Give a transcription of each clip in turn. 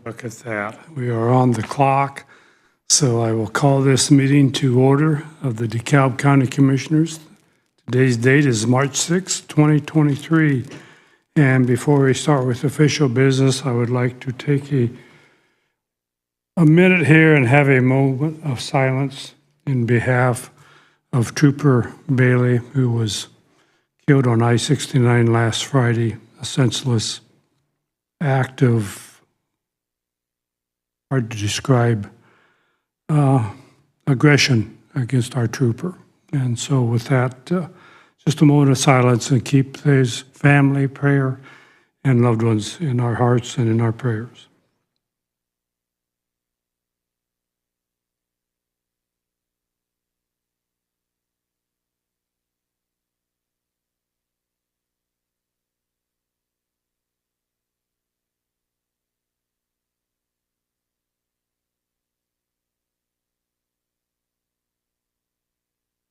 Look at that. We are on the clock, so I will call this meeting to order of the DeKalb County Commissioners. Today's date is March 6, 2023. And before we start with official business, I would like to take a minute here and have a moment of silence in behalf of Trooper Bailey, who was killed on I-69 last Friday, a senseless act of, hard to describe, aggression against our trooper. And so with that, just a moment of silence and keep his family, prayer, and loved ones in our hearts and in our prayers.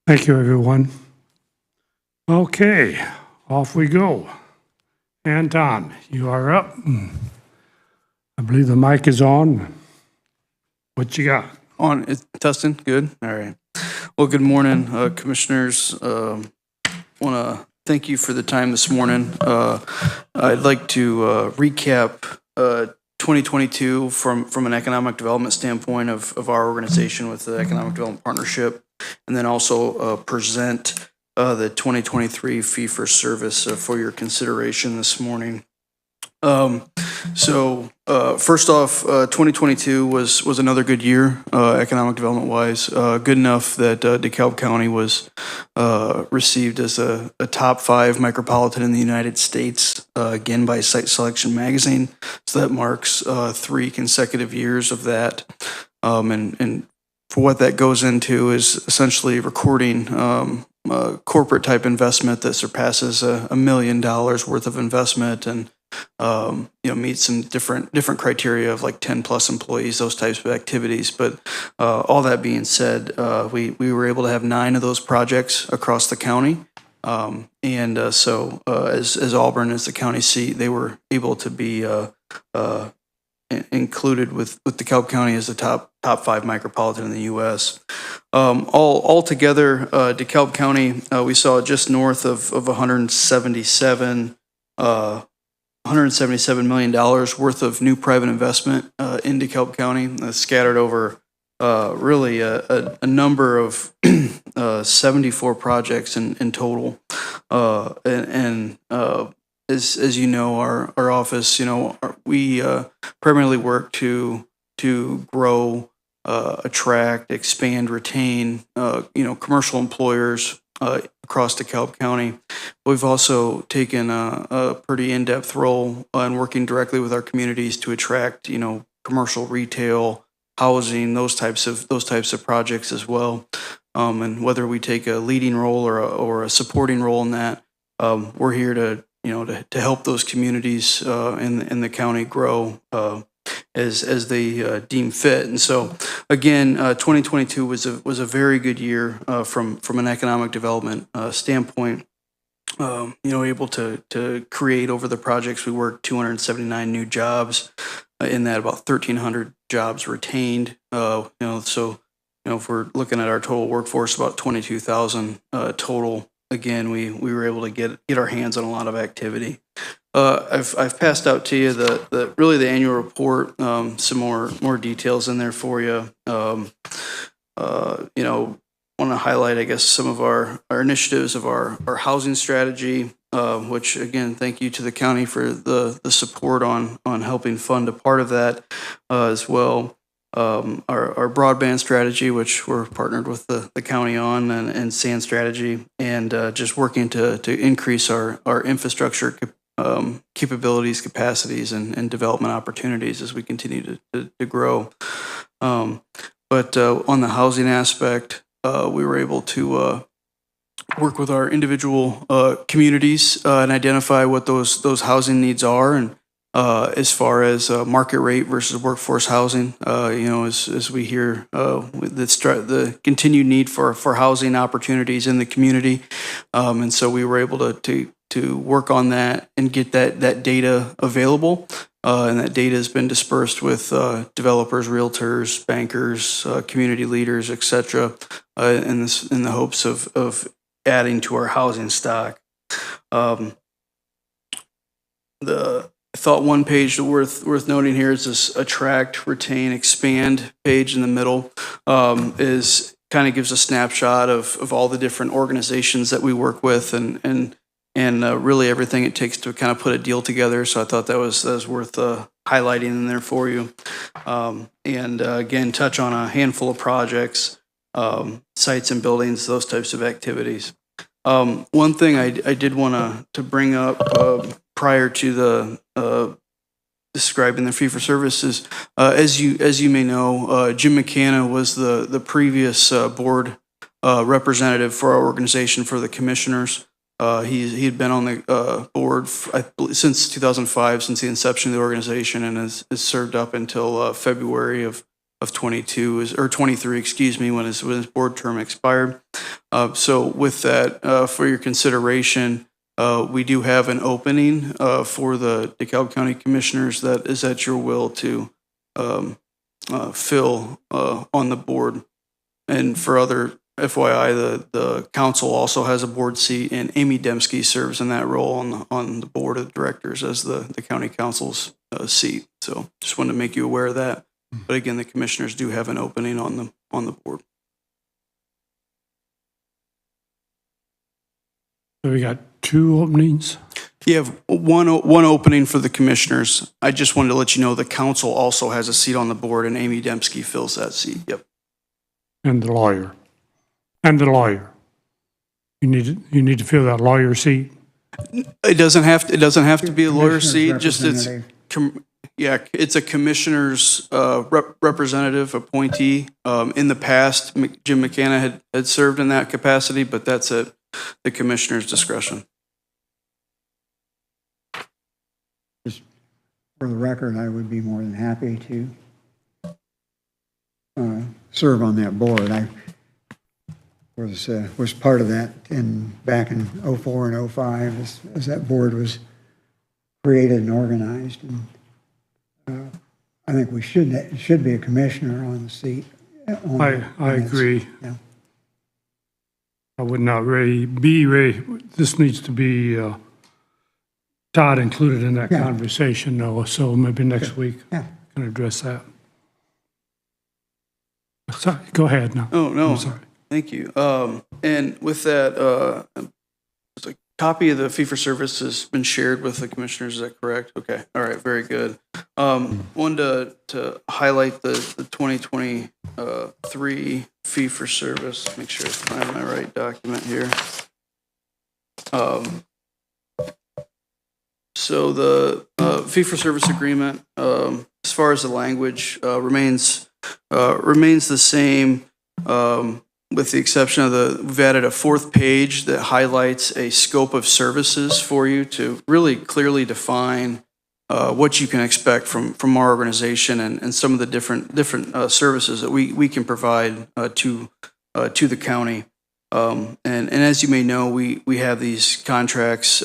Thank you, everyone. Okay, off we go. Anton, you are up. I believe the mic is on. What you got? On, it's testing, good, all right. Well, good morning, commissioners. Want to thank you for the time this morning. I'd like to recap 2022 from an economic development standpoint of our organization with the Economic Development Partnership, and then also present the 2023 fee for service for your consideration this morning. First off, 2022 was another good year, economic development wise, good enough that DeKalb County was received as a top 5 micropolitan in the United States, again by Site Selection Magazine. So that marks 3 consecutive years of that. And for what that goes into is essentially recording corporate type investment that surpasses $1 million worth of investment, and meets some different criteria of like 10 plus employees, those types of activities. But all that being said, we were able to have 9 of those projects across the county. As Auburn is the county seat, they were able to be included with DeKalb County as the top 5 micropolitan in the U.S. All together, DeKalb County, we saw just north of $177 million worth of new private investment in DeKalb County, scattered over really a number of 74 projects in total. As you know, our office, we primarily work to grow, attract, expand, retain, commercial employers across DeKalb County. We've also taken a pretty in-depth role in working directly with our communities to attract, commercial, retail, housing, those types of projects as well. And whether we take a leading role or a supporting role in that, we're here to help those communities in the county grow as they deem fit. And so, again, 2022 was a very good year from an economic development standpoint. Able to create over the projects we worked 279 new jobs. In that, about 1,300 jobs retained. If we're looking at our total workforce, about 22,000 total. Again, we were able to get our hands on a lot of activity. I've passed out to you the annual report, some more details in there for you. Want to highlight, I guess, some of our initiatives of our housing strategy, which again, thank you to the county for the support on helping fund a part of that as well. Our broadband strategy, which we're partnered with the county on, and SAN strategy, and just working to increase our infrastructure capabilities, capacities, and development opportunities as we continue to grow. But on the housing aspect, we were able to work with our individual communities and identify what those housing needs are, and as far as market rate versus workforce housing, as we hear with the continued need for housing opportunities in the community, and so we were able to work on that and get that data available. And that data has been dispersed with developers, realtors, bankers, community leaders, et cetera, in the hopes of adding to our housing stock. I thought one page worth noting here is this attract, retain, expand page in the middle. Is kind of gives a snapshot of all the different organizations that we work with and really everything it takes to kind of put a deal together. So I thought that was worth highlighting in there for you. And again, touch on a handful of projects, sites and buildings, those types of activities. One thing I did want to bring up prior to the describing the fee-for-service is, as you may know, Jim McCanna was the previous board representative for our organization for the commissioners. He had been on the board since 2005, since the inception of the organization, and has served up until February of 22 or 23, excuse me, when his board term expired. So with that, for your consideration, we do have an opening for the DeKalb County Commissioners that is at your will to fill on the board. And for other FYI, the council also has a board seat, and Amy Dembski serves in that role on the board of directors as the county council's seat. So just wanted to make you aware of that. But again, the commissioners do have an opening on the board. So we got 2 openings. You have one opening for the commissioners. I just wanted to let you know the council also has a seat on the board, and Amy Dembski fills that seat. Yep. And the lawyer. You need to fill that lawyer seat. It doesn't have to be a lawyer seat. Just it's a commissioner's representative appointee. In the past, Jim McCanna had served in that capacity, but that's at the commissioner's discretion. Just for the record, I would be more than happy to serve on that board. I was part of that back in 04 and 05 as that board was created and organized. And I think we should be a commissioner on the seat. I agree. Yeah. I would not this needs to be Todd included in that conversation, though, so maybe next week can address that. Sorry, go ahead now. Oh, no. I'm sorry. Thank you. And with that, a copy of the fee-for-service has been shared with the commissioners. Is that correct? Okay. All right. Very good. Wanted to highlight the 2023 fee-for-service. Make sure I find my right document here. So the fee-for-service agreement, as far as the language, remains the same. With the exception of we've added a 4th page that highlights a scope of services for you to really clearly define what you can expect from our organization and some of the different services that we can provide to the county. And as you may know, we have these contracts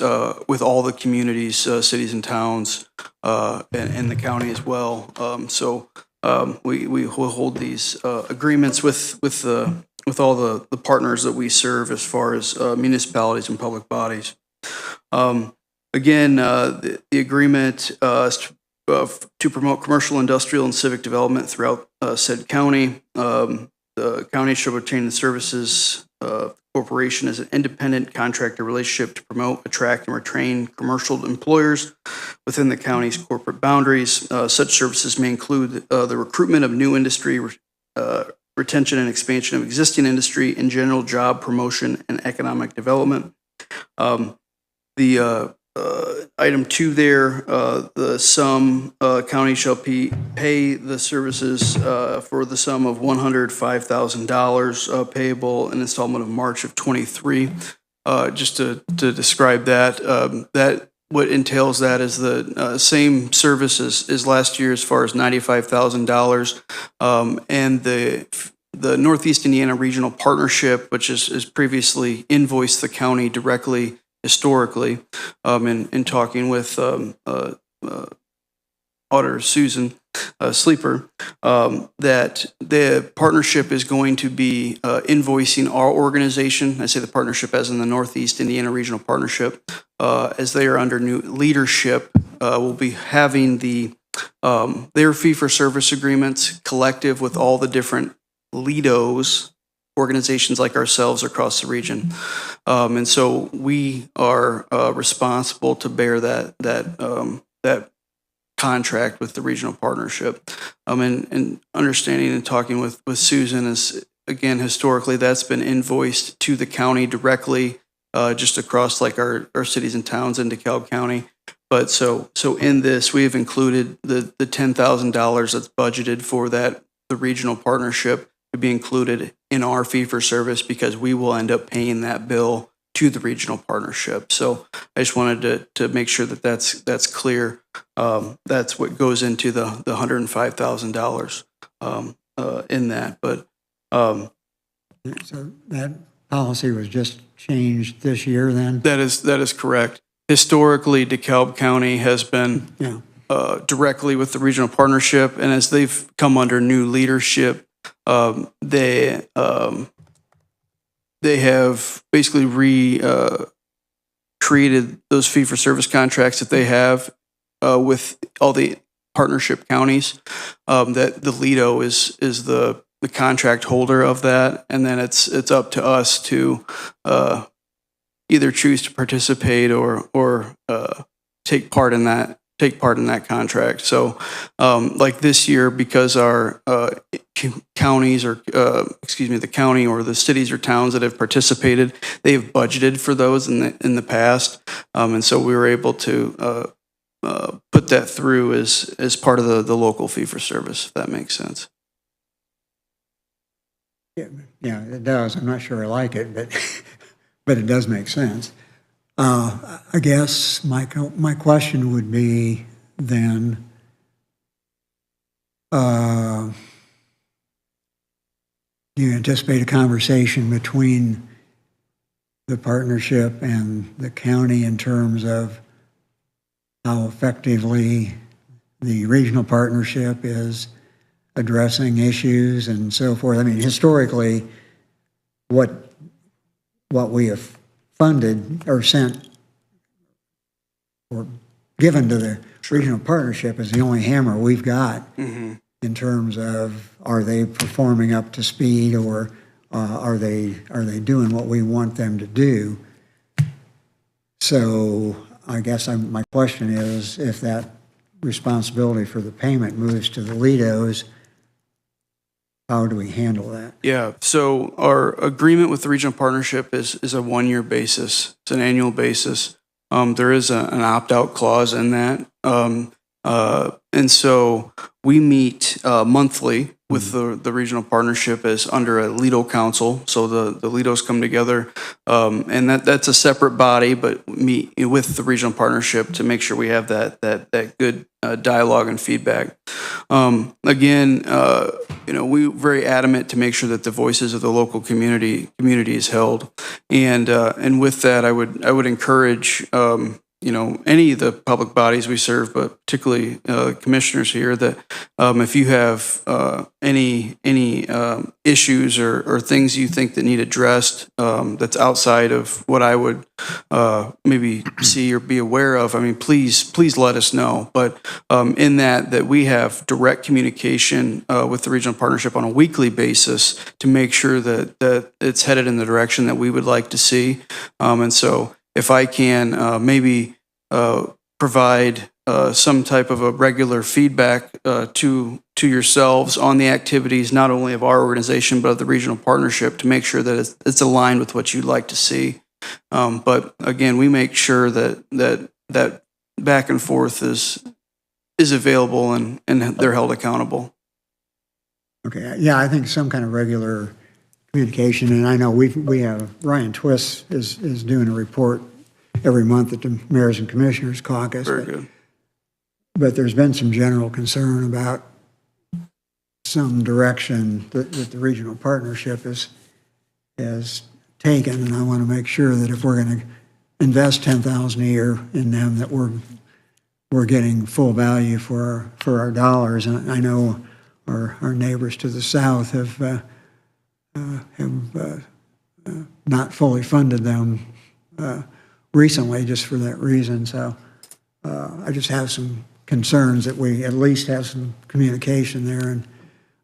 with all the communities, cities and towns, and the county as well. So we will hold these agreements with all the partners that we serve as far as municipalities and public bodies. Again, the agreement is to promote commercial, industrial, and civic development throughout said county. The county shall obtain the services corporation as an independent contractor relationship to promote, attract, and retain commercial employers within the county's corporate boundaries. Such services may include the recruitment of new industry, retention and expansion of existing industry, and general job promotion and economic development. The item 2 there, the sum, county shall pay the services for the sum of $105,000 payable in installment of March of '23. Just to describe that, that what entails that is the same services as last year as far as $95,000, and the Northeast Indiana Regional Partnership, which is previously invoiced the county directly historically, in talking with Auditor Susan Sleeper, that the partnership is going to be invoicing our organization. I say the partnership as in the Northeast Indiana Regional Partnership, as they are under new leadership, will be having their fee-for-service agreements collective with all the different LEDOs, organizations like ourselves across the region. And so we are responsible to bear that contract with the regional partnership. And understanding and talking with Susan is, again, historically, that's been invoiced to the county directly, just across like our cities and towns in DeKalb County. But so in this, we have included the $10,000 that's budgeted for the regional partnership to be included in our fee for service, because we will end up paying that bill to the regional partnership. So I just wanted to make sure that that's clear. That's what goes into the $105,000 in that. But So that policy was just changed this year then? that is correct. Historically, DeKalb County has been directly with the regional partnership, and as they've come under new leadership, they have basically created those fee-for-service contracts that they have with all the partnership counties. That the LEDO is the contract holder of that, and then it's up to us to either choose to participate or take part in that contract. So, like this year, because our counties or the county or the cities or towns that have participated, they've budgeted for those in the past, and so we were able to put that through as part of the local fee for service, if that makes sense. Yeah, it does. I'm not sure I like it, but it does make sense. I guess my question would be then, do you anticipate a conversation between the partnership and the county in terms of how effectively the regional partnership is addressing issues and so forth? I mean, historically, what we have funded or sent or given to the regional partnership is the only hammer we've got in terms of, are they performing up to speed, or are they doing what we want them to do? So I guess my question is, if that responsibility for the payment moves to the LEDOs, how do we handle that? Yeah, so our agreement with the regional partnership is a 1-year basis. It's an annual basis. There is an opt-out clause in that. And so we meet monthly with the regional partnership as under a LEDO council. So the LEDOs come together, and that's a separate body, but meet with the regional partnership to make sure we have that good dialogue and feedback. Again, we're very adamant to make sure that the voices of the local community is held, and with that, I would encourage any of the public bodies we serve, but particularly commissioners here, that if you have any issues or things you think that need addressed, that's outside of what I would maybe see or be aware of, I mean, please let us know. But in that we have direct communication with the regional partnership on a weekly basis to make sure that it's headed in the direction that we would like to see. And so if I can maybe provide some type of a regular feedback to yourselves on the activities, not only of our organization, but of the regional partnership, to make sure that it's aligned with what you'd like to see. But again, we make sure that back and forth is available and they're held accountable. Okay, yeah, I think some kind of regular communication, and I know we have, Ryan Twist is doing a report every month at the Mayors and Commissioners Caucus. Very good. But there's been some general concern about some direction that the regional partnership has taken, and I want to make sure that if we're going to invest $10,000 a year in them, that we're getting full value for our dollars. And I know our neighbors to the south have not fully funded them recently just for that reason. So I just have some concerns that we at least have some communication there and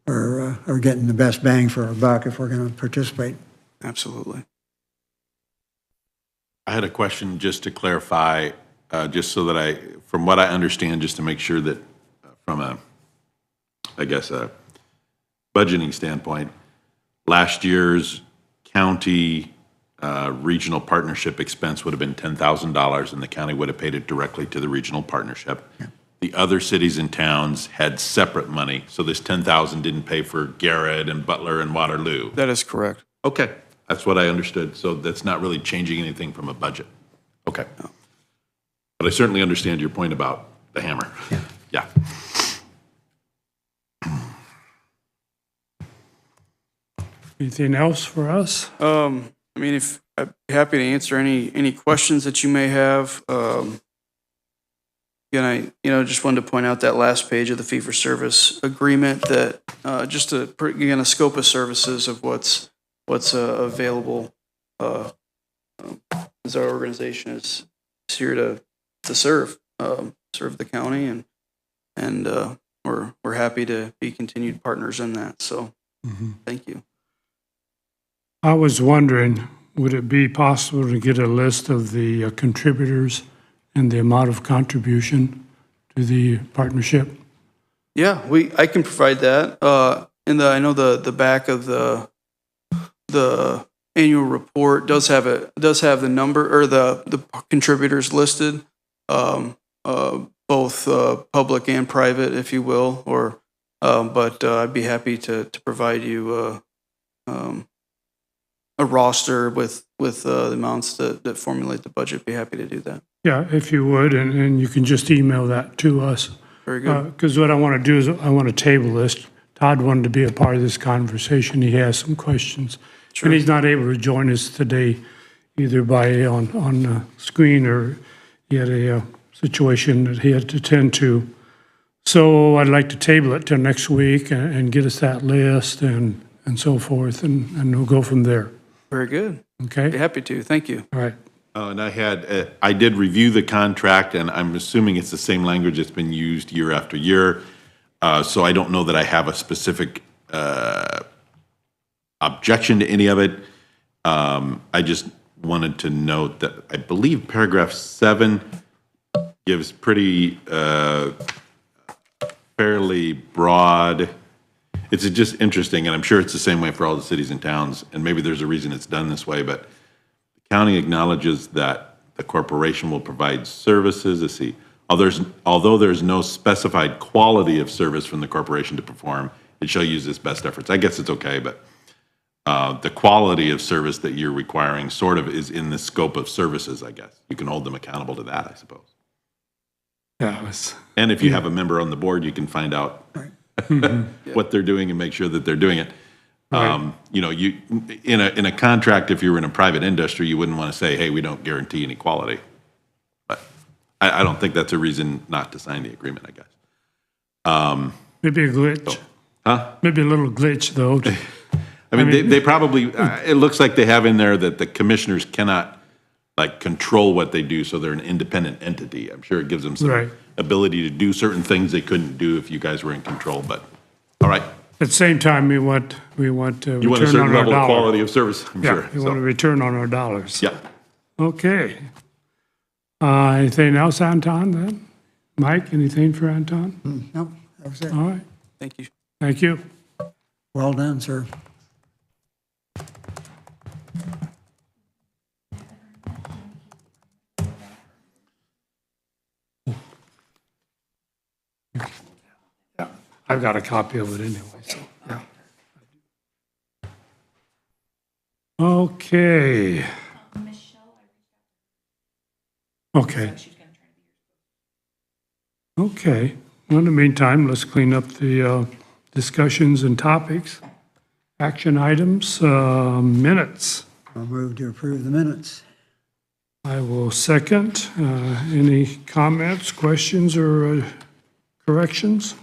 are getting the best bang for our buck if we're going to participate. Absolutely. I had a question just to clarify, just so that from what I understand, just to make sure that from a budgeting standpoint, last year's county regional partnership expense would have been $10,000 and the county would have paid it directly to the regional partnership. Yeah. The other cities and towns had separate money, so this $10,000 didn't pay for Garrett and Butler and Waterloo. That is correct. Okay, that's what I understood. So that's not really changing anything from a budget. Okay. No. But I certainly understand your point about the hammer. Yeah. Anything else for us? I mean, if I'd be happy to answer any questions that you may have. Again, I just wanted to point out that last page of the fee-for-service agreement that just to again a scope of services of what's available as our organization is here to serve the county and we're happy to be continued partners in that. So thank you. I was wondering, would it be possible to get a list of the contributors and the amount of contribution to the partnership? Yeah, I can provide that. I know the back of the annual report does have the number or the contributors listed, both public and private, if you will. But I'd be happy to provide you a roster with the amounts that formulate the budget. Be happy to do that. Yeah, if you would, and you can just email that to us. Very good. Because what I want to do is I want to table this. Todd wanted to be a part of this conversation. He has some questions. Sure. And he's not able to join us today either by on the screen or he had a situation that he had to attend to. So I'd like to table it till next week and get us that list and so forth, and we'll go from there. Very good. Okay? Be happy to. Thank you. All right. And I did review the contract, and I'm assuming it's the same language that's been used year after year. So I don't know that I have a specific objection to any of it. I just wanted to note that I believe paragraph 7 gives pretty fairly broad. It's just interesting, and I'm sure it's the same way for all the cities and towns, and maybe there's a reason it's done this way, but the county acknowledges that the corporation will provide services. Let's see. Although there's no specified quality of service from the corporation to perform, it shall use its best efforts. I guess it's okay, but the quality of service that you're requiring sort of is in the scope of services, I guess. You can hold them accountable to that, I suppose. Yeah. And if you have a member on the board, you can find out what they're doing and make sure that they're doing it. Right. You in a contract, if you were in a private industry, you wouldn't want to say, hey, we don't guarantee any quality. But I don't think that's a reason not to sign the agreement, I guess. Maybe a glitch. Huh? Maybe a little glitch, though. I mean, they probably, it looks like they have in there that the commissioners cannot control what they do, so they're an independent entity. I'm sure it gives them some Right. ability to do certain things they couldn't do if you guys were in control, but, all right. At the same time, we want You want a return certain on our level of dollar. quality of service, I'm sure. Yeah, we want a return on our dollars. Yeah. Okay. Anything else, Anton, then? Mike, anything for Anton? No, that was it. All right. Thank you. Thank you. Well done, sir. I've got a copy of it anyway, so, yeah. Okay. Okay. Okay. Well, in the meantime, let's clean up the discussions and topics. Action items, minutes. I'll move to approve the minutes. I will second. Any comments, questions, or corrections?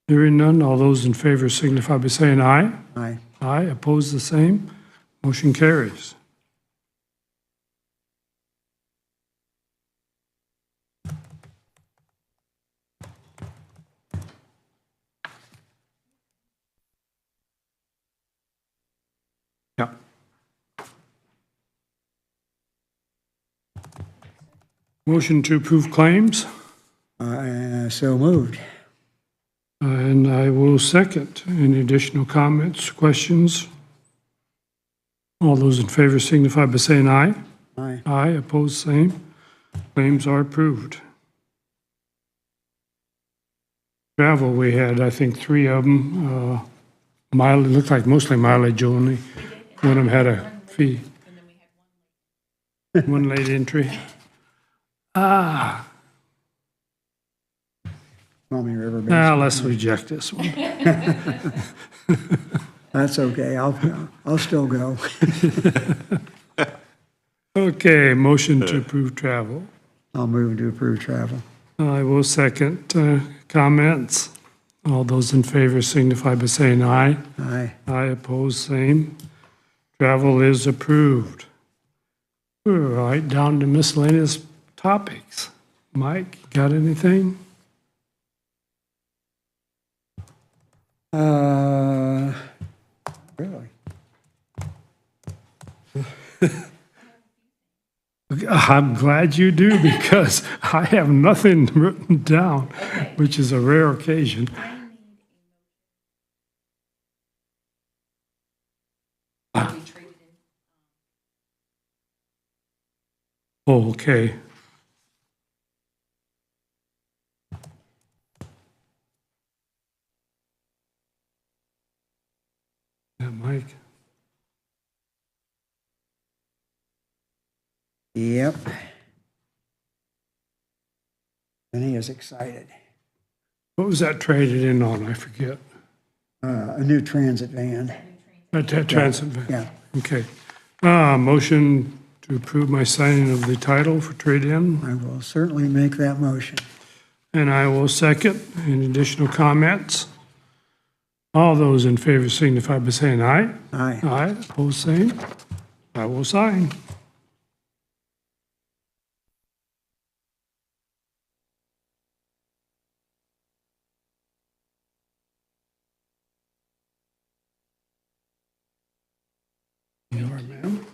Hearing none, all those in favor signify by saying aye. Aye. Aye, opposed the same. Motion carries. Yeah. Motion to approve claims, So moved. and I will second. Any additional comments, questions? All those in favor signify by saying aye. Aye. Aye, opposed, same. Claims are approved. Travel, we had, I think, 3 of them. Mileage, looked like mostly mileage only. One of them had a fee. One late entry. Maumee River Basin. Let's reject this one. That's okay. I'll still go. Okay, motion to approve travel. I'll move to approve travel. I will second. Comments? All those in favor signify by saying aye. Aye. Aye, opposed, same. Travel is approved. All right, down to miscellaneous topics. Mike, got anything? Really? I'm glad you do because I have nothing written down, which is a rare occasion. Oh, okay. Yeah, Mike. Yep. And he is excited. What was that traded in on? I forget. A new transit van. Transit van. Yeah. Okay. Motion to approve my signing of the title for trade-in, I will certainly make that motion. and I will second. Any additional comments? All those in favor signify by saying aye. Aye. Aye, opposed, same. I will sign. You are, ma'am.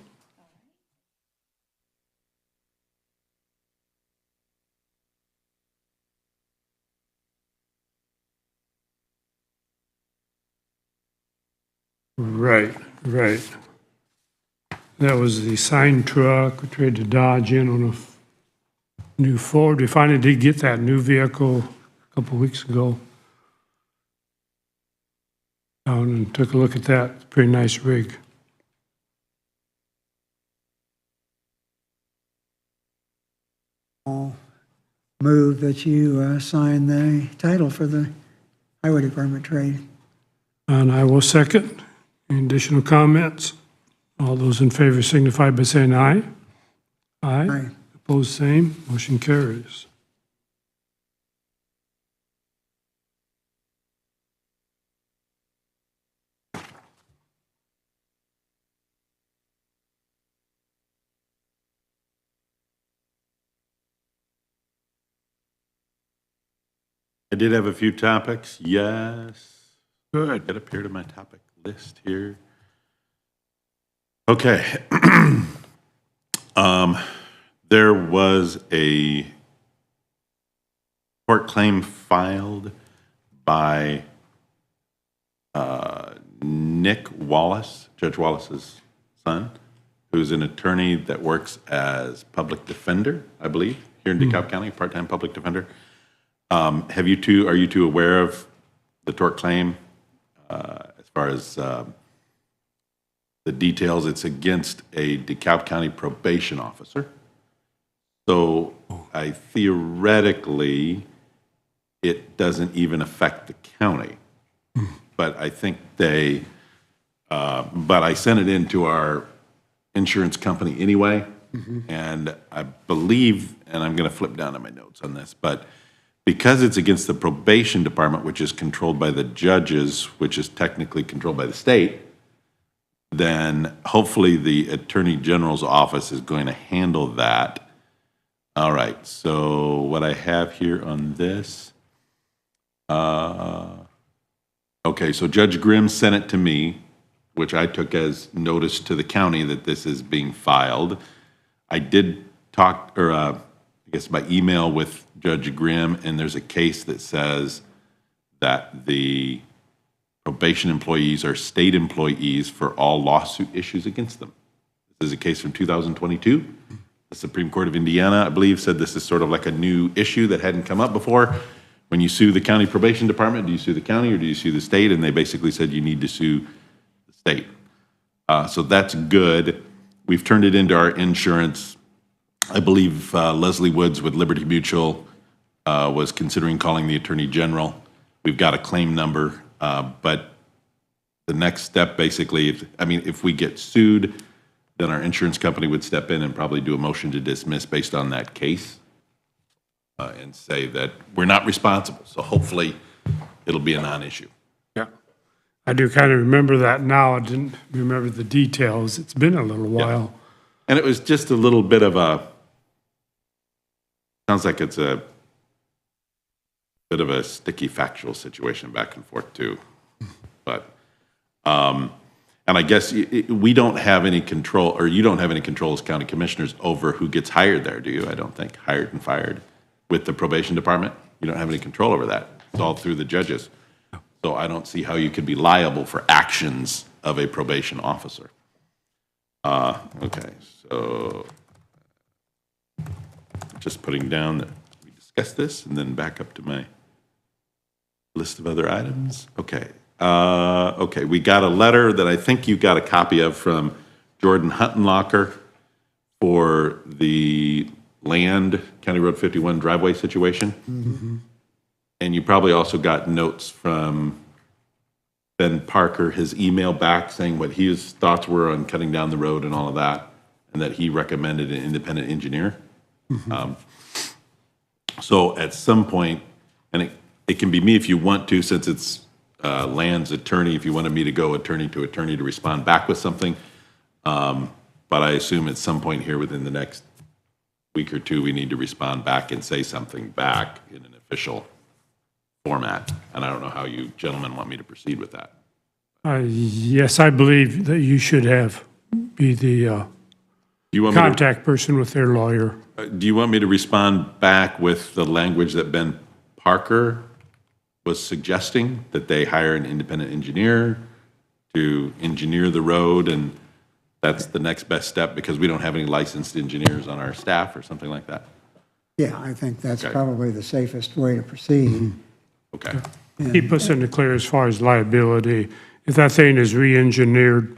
Right, right. That was the signed truck. We traded to Dodge in on a new Ford. We finally did get that new vehicle a couple weeks ago. Down and took a look at that. Pretty nice rig. I'll move that you sign the title for the Highway Department trade. And I will second. Any additional comments? All those in favor signify by saying aye. Aye. Aye. Opposed, same. Motion carries. I did have a few topics, yes. Good. Get up here to my topic list here. Okay. There was a court claim filed by Nick Wallace, Judge Wallace's son, who's an attorney that works as public defender, I believe, here in DeKalb County, part-time public defender. Are you two aware of the tort claim? As far as the details, it's against a DeKalb County probation officer. So I theoretically, it doesn't even affect the county. But I think but I sent it in to our insurance company anyway. And I believe, and I'm going to flip down to my notes on this, but because it's against the probation department, which is controlled by the judges, which is technically controlled by the state, then hopefully the Attorney General's office is going to handle that. All right, so what I have here on this, okay, so Judge Grimm sent it to me, which I took as notice to the county that this is being filed. I did talk, or I guess by email with Judge Grimm, and there's a case that says that the probation employees are state employees for all lawsuit issues against them. This is a case from 2022. The Supreme Court of Indiana, I believe, said this is sort of like a new issue that hadn't come up before. When you sue the county probation department, do you sue the county or do you sue the state? And they basically said you need to sue the state. So that's good. We've turned it into our insurance. I believe Leslie Woods with Liberty Mutual was considering calling the Attorney General. We've got a claim number, but the next step basically, if we get sued, then our insurance company would step in and probably do a motion to dismiss based on that case and say that we're not responsible. So hopefully it'll be a non-issue. Yeah. I do kind of remember that now. I didn't remember the details. It's been a little while. And it was just a little bit of sounds like it's a bit of a sticky factual situation back and forth too. But, and I guess we don't have any control, or you don't have any control as county commissioners over who gets hired there, do you? I don't think, hired and fired with the probation department. You don't have any control over that. It's all through the judges. So I don't see how you could be liable for actions of a probation officer. Okay, so just putting down that we discussed this and then back up to my list of other items. Okay, okay, we got a letter that I think you got a copy of from Jordan Huttenlocker for the land, County Road 51 driveway situation. And you probably also got notes from Ben Parker, his email back saying what his thoughts were on cutting down the road and all of that, and that he recommended an independent engineer. So at some point, and it can be me if you want to, since it's land's attorney, if you wanted me to go attorney to respond back with something. But I assume at some point here within the next week or two, we need to respond back and say something back in an official format. And I don't know how you gentlemen want me to proceed with that. Yes, I believe that you should be the contact person with their lawyer. Do you want me to respond back with the language that Ben Parker was suggesting, that they hire an independent engineer to engineer the road, and that's the next best step because we don't have any licensed engineers on our staff or something like that? Yeah, I think that's Okay. probably the safest way to proceed. Okay. Keep us in the clear as far as liability. If that thing is re-engineered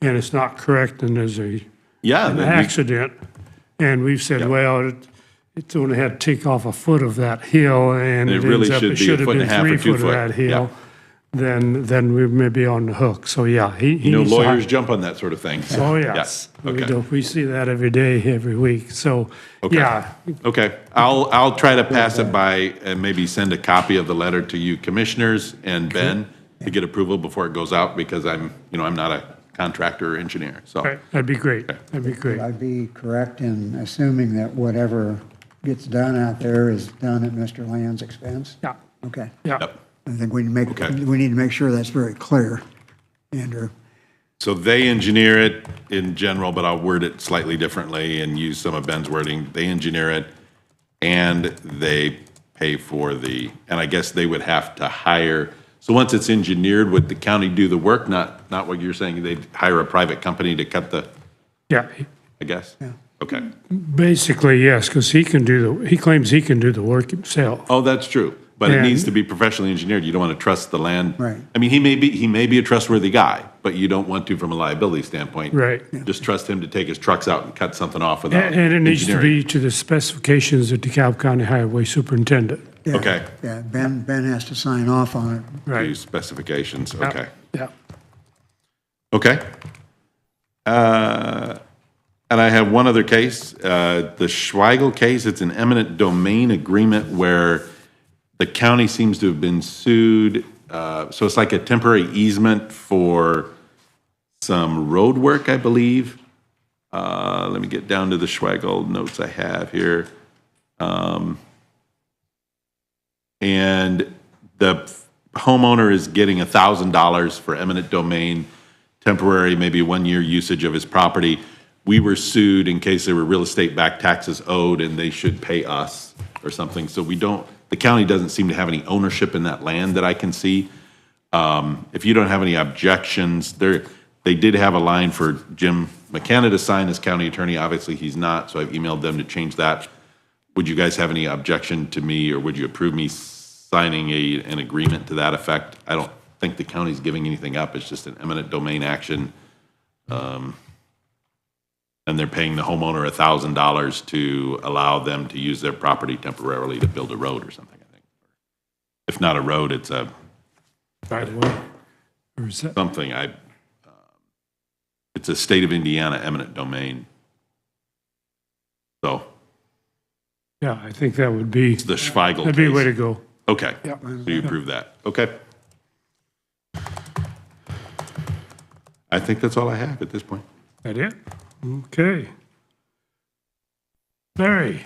and it's not correct and there's an Yeah. accident, and we've said, well, it's only had to take off a foot of that hill, and It it really ends up, should it be a should have foot and been a half or 3 2 foot of foot. that hill, then we may be on the hook. So, yeah, he You know, needs to lawyers hi- jump on that sort of thing. so- Oh, Yeah. yes. Okay. We see that every day, every week. So, Okay. yeah, Okay, I'll try to pass it by and maybe send a copy of the letter to you commissioners and Ben to get approval before it goes out, because I'm not a contractor or engineer, so. right, that'd be great. That'd be great. Would I be correct in assuming that whatever gets done out there is done at Mr. Land's expense? Yeah, Okay. yeah. Yep. I think we Okay. need to make sure that's very clear, Andrew. So they engineer it in general, but I'll word it slightly differently and use some of Ben's wording. They engineer it and they pay for and I guess they would have to hire, so once it's engineered, would the county do the work? Not what you're saying, they'd hire a private company to cut Yeah, I guess? Yeah. Okay. Basically, yes, because he claims he can do the work himself. Oh, that's true. But it And- needs to be professionally engineered. You don't want to trust the land. Right. I mean, he may be a trustworthy guy, but you don't want to from a liability standpoint. Right. Just trust him to take his trucks out and cut something off without And it needs to engineering. be to the specifications of DeKalb County Highway Superintendent. Yeah, Okay. Yeah, Ben has to sign off on it. To Right. specifications, okay. Yeah. Okay. And I have one other case, the Schweigel case. It's an eminent domain agreement where the county seems to have been sued. So it's like a temporary easement for some road work, I believe. Let me get down to the Schweigel notes I have here. And the homeowner is getting $1,000 for eminent domain, temporary, maybe 1-year usage of his property. We were sued in case there were real estate back taxes owed and they should pay us or something. So the county doesn't seem to have any ownership in that land that I can see. If you don't have any objections, they did have a line for Jim McKenna to sign as county attorney. Obviously, he's not, so I've emailed them to change that. Would you guys have any objection to me, or would you approve me signing an agreement to that effect? I don't think the county's giving anything up. It's just an eminent domain action. And they're paying the homeowner $1,000 to allow them to use their property temporarily to build a road or something, I think. If not a road, it's By the way. Or is that, something. It's a state of Indiana eminent domain. So yeah, I think that would be, it's the Schweigel that'd be a way to case. go. Okay, Yeah. so you approve that. Okay. I think that's all I have at this point. That it? Okay. Larry,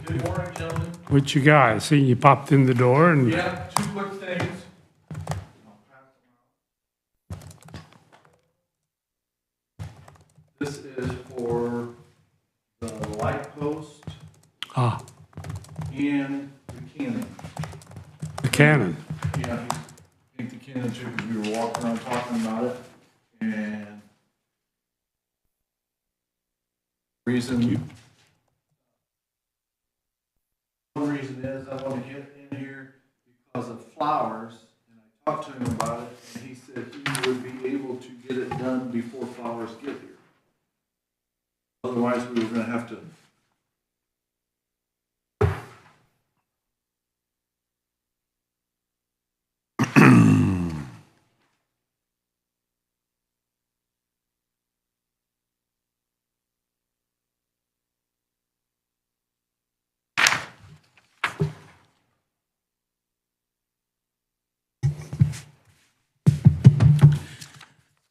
Good morning, gentlemen. what you got? I seen you popped in the door and, Yeah, two quick things. This is for the light post ah, and the cannon. the cannon. Yeah, I think the cannon too, because we were walking around talking about it, and one reason is I want to get in here because of flowers, and I talked to him about it, and he said he would be able to get it done before flowers get here. Otherwise, we were gonna have to.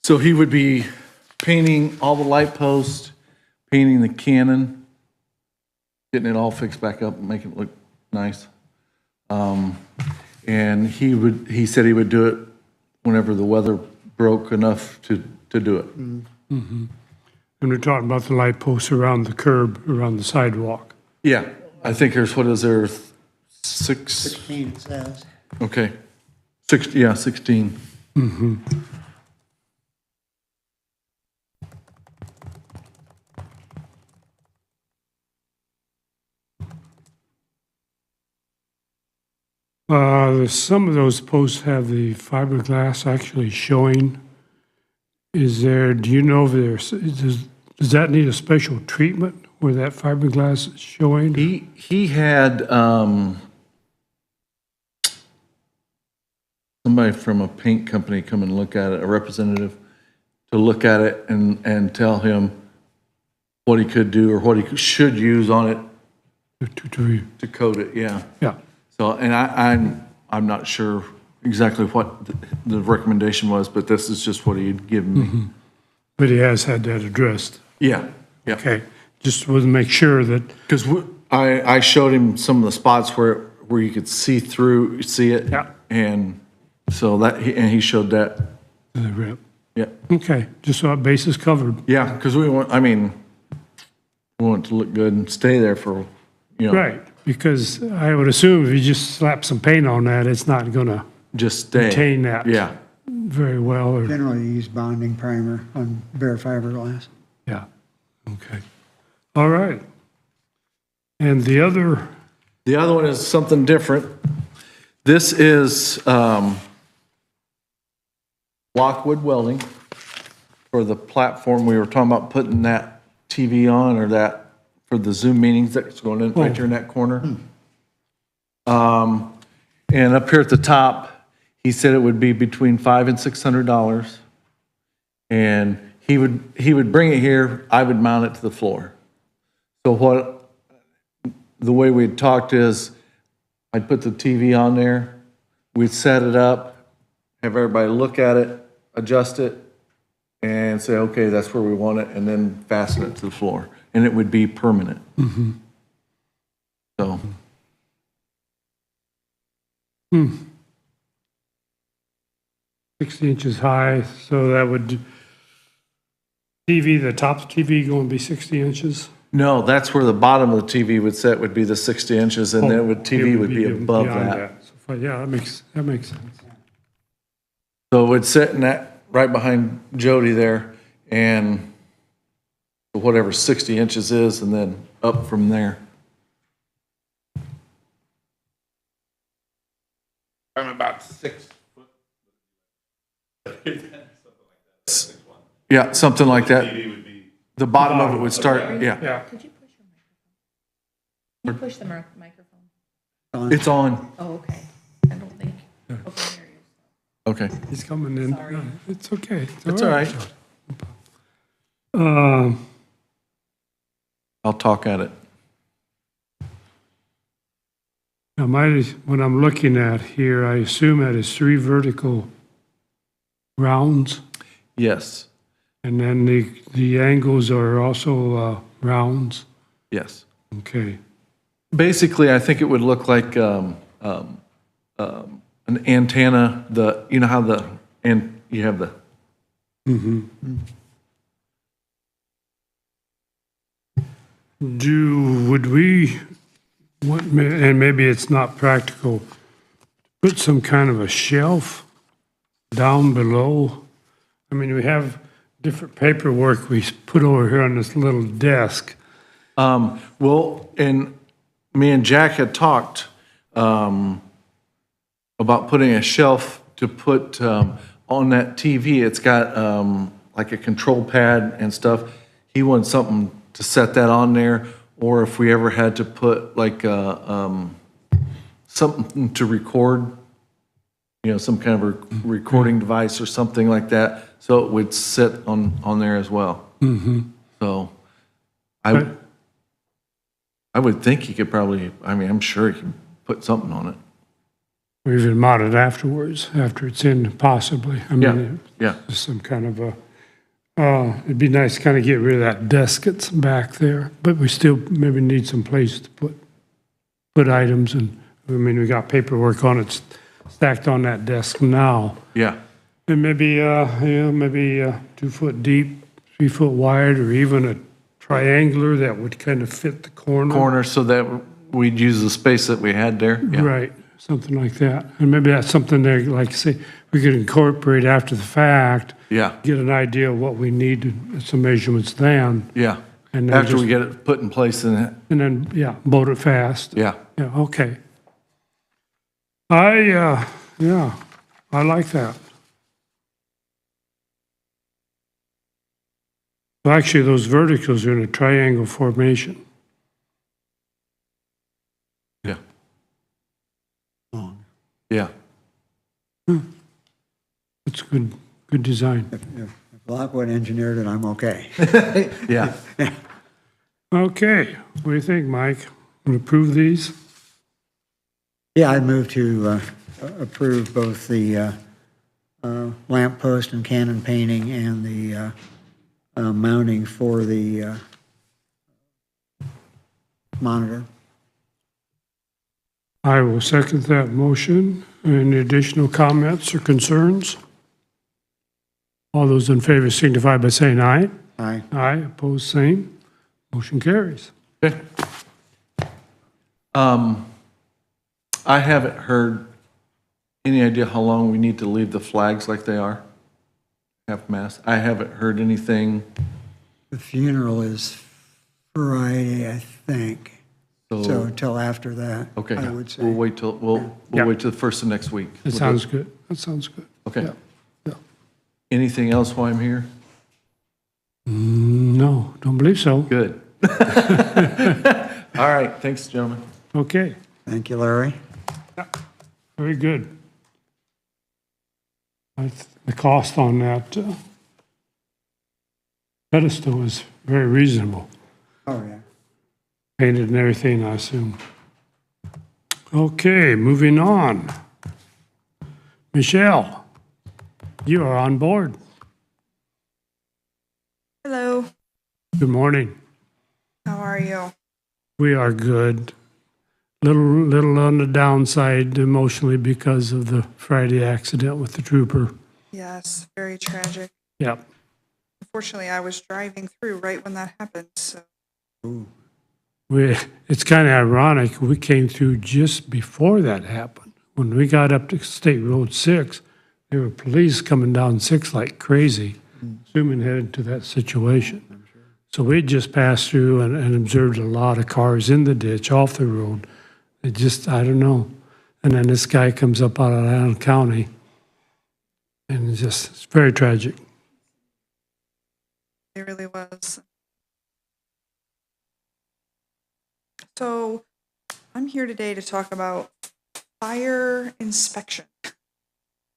So he would be painting all the light posts, painting the cannon, getting it all fixed back up and making it look nice. And he said he would do it whenever the weather broke enough to do it. And we're talking about the light posts around the curb, around the sidewalk. Yeah, I think there's, what is there, 6? 16 it says. Okay. 16. Some of those posts have the fiberglass actually showing. Do you know if does that need a special treatment where that fiberglass is showing? He had, somebody from a paint company come and look at it, a representative, to look at it and tell him what he could do or what he should use on it to coat it, yeah. Yeah, So, and I'm not sure exactly what the recommendation was, but this is just what he'd given me. but he has had that addressed. Yeah, yeah. Okay, just want to make sure that, Because I showed him some of the spots where you could see it. Yeah. And so and he showed that, the rep. yeah. Okay, just so our base is covered. Yeah, because we want it to look good and stay there for, Right, because I would assume if you just slap some paint on that, it's not gonna just stay. retain that Yeah, very well, or, Generally use bonding primer on bare fiberglass. yeah, okay. All right. And the other, The other one is something different. This is Lockwood Welding for the platform. We were talking about putting that TV on or that for the Zoom meetings that's going in right there in that corner. And up here at the top, he said it would be between $500 and $600. And he would bring it here, I would mount it to the floor. So the way we'd talked is, I'd put the TV on there, we'd set it up, have everybody look at it, adjust it, and say, okay, that's where we want it, and then fasten it to the floor. And it would be permanent. So, 60 inches high, so that would, the top TV going to be 60 inches? no, that's where the bottom of the TV would sit, would be the 60 inches, and then TV would be above beyond that. So, yeah, that makes sense. So it would sit in that, right behind Jody there, and whatever 60 inches is, and then up from there. I'm about 6 foot. Yeah, something like that. TV would be. The bottom of it would start, yeah. Yeah. Could you push your microphone? Can you push the microphone? It's on. Oh, okay. I don't think. Okay, there you Okay. He's coming in. Sorry. It's okay. It's all right. I'll talk at it. Now, what I'm looking at here, I assume that is 3 vertical rounds, Yes, and then the angles are also rounds. yes. Okay. Basically, I think it would look like an antenna, you know how you have the, Would we, and maybe it's not practical, put some kind of a shelf down below? I mean, we have different paperwork we put over here on this little desk. well, and me and Jack had talked about putting a shelf to put on that TV. It's got like a control pad and stuff. He wanted something to set that on there, or if we ever had to put like something to record, some kind of a recording device or something like that, so it would sit on there as well. So I would think he could probably, I'm sure he could put something on it. Or even mount it afterwards, after it's in, possibly. I mean, Yeah. just some kind of a, it'd be nice to kind of get rid of that desk that's back there, but we still maybe need some place to put items, and, we got paperwork on it stacked on that desk now. Yeah. And maybe, maybe 2 foot deep, 3 foot wide, or even a triangular that would kind of fit the Corner so that we'd use the space that we had there. Yeah. Right, something like that. And maybe that's something there, like say, we could incorporate after the fact. Yeah. Get an idea of what we need, some measurements then, Yeah. And then After we just- get it put in place in it. and then, boat it fast. Yeah. Yeah, okay. I like that. Well, actually, those verticals are in a triangle formation. Yeah. Long. Yeah. It's good design. If Lockwood engineered it, I'm okay. Yeah. Okay, what do you think, Mike? Want to approve these? Yeah, I'd move to approve both the lamp post and cannon painting and the mounting for the monitor. I will second that motion. Any additional comments or concerns? All those in favor signify by saying aye. Aye. Aye, opposed, same. Motion carries. Okay. I haven't heard any idea how long we need to leave the flags like they are, half mast. I haven't heard anything. The funeral is Friday, I think. So until after that, Okay, I would say. we'll wait till, we'll Yeah. wait till the first of next week. That sounds good. That sounds good. Okay. Yeah. Yeah. Anything else while I'm here? No, don't believe so. Good. All right, thanks, gentlemen. Okay, Thank you, Larry. very good. The cost on that pedestal was very reasonable. Oh, yeah. Painted and everything, I assume. Okay, moving on. Michelle, you are on board. Hello, Good morning. how are you? We are good. Little on the downside emotionally because of the Friday accident with the trooper. Yes, very tragic. Yep. Unfortunately, I was driving through right when that happened, so It's kind of ironic. We came through just before that happened. When we got up to State Road 6, there were police coming down 6 like crazy, assuming headed to that situation. So we just passed through and observed a lot of cars in the ditch, off the road. It just, I don't know. And then this guy comes up out of Allen County, and it's very tragic. it really was. So I'm here today to talk about fire inspection.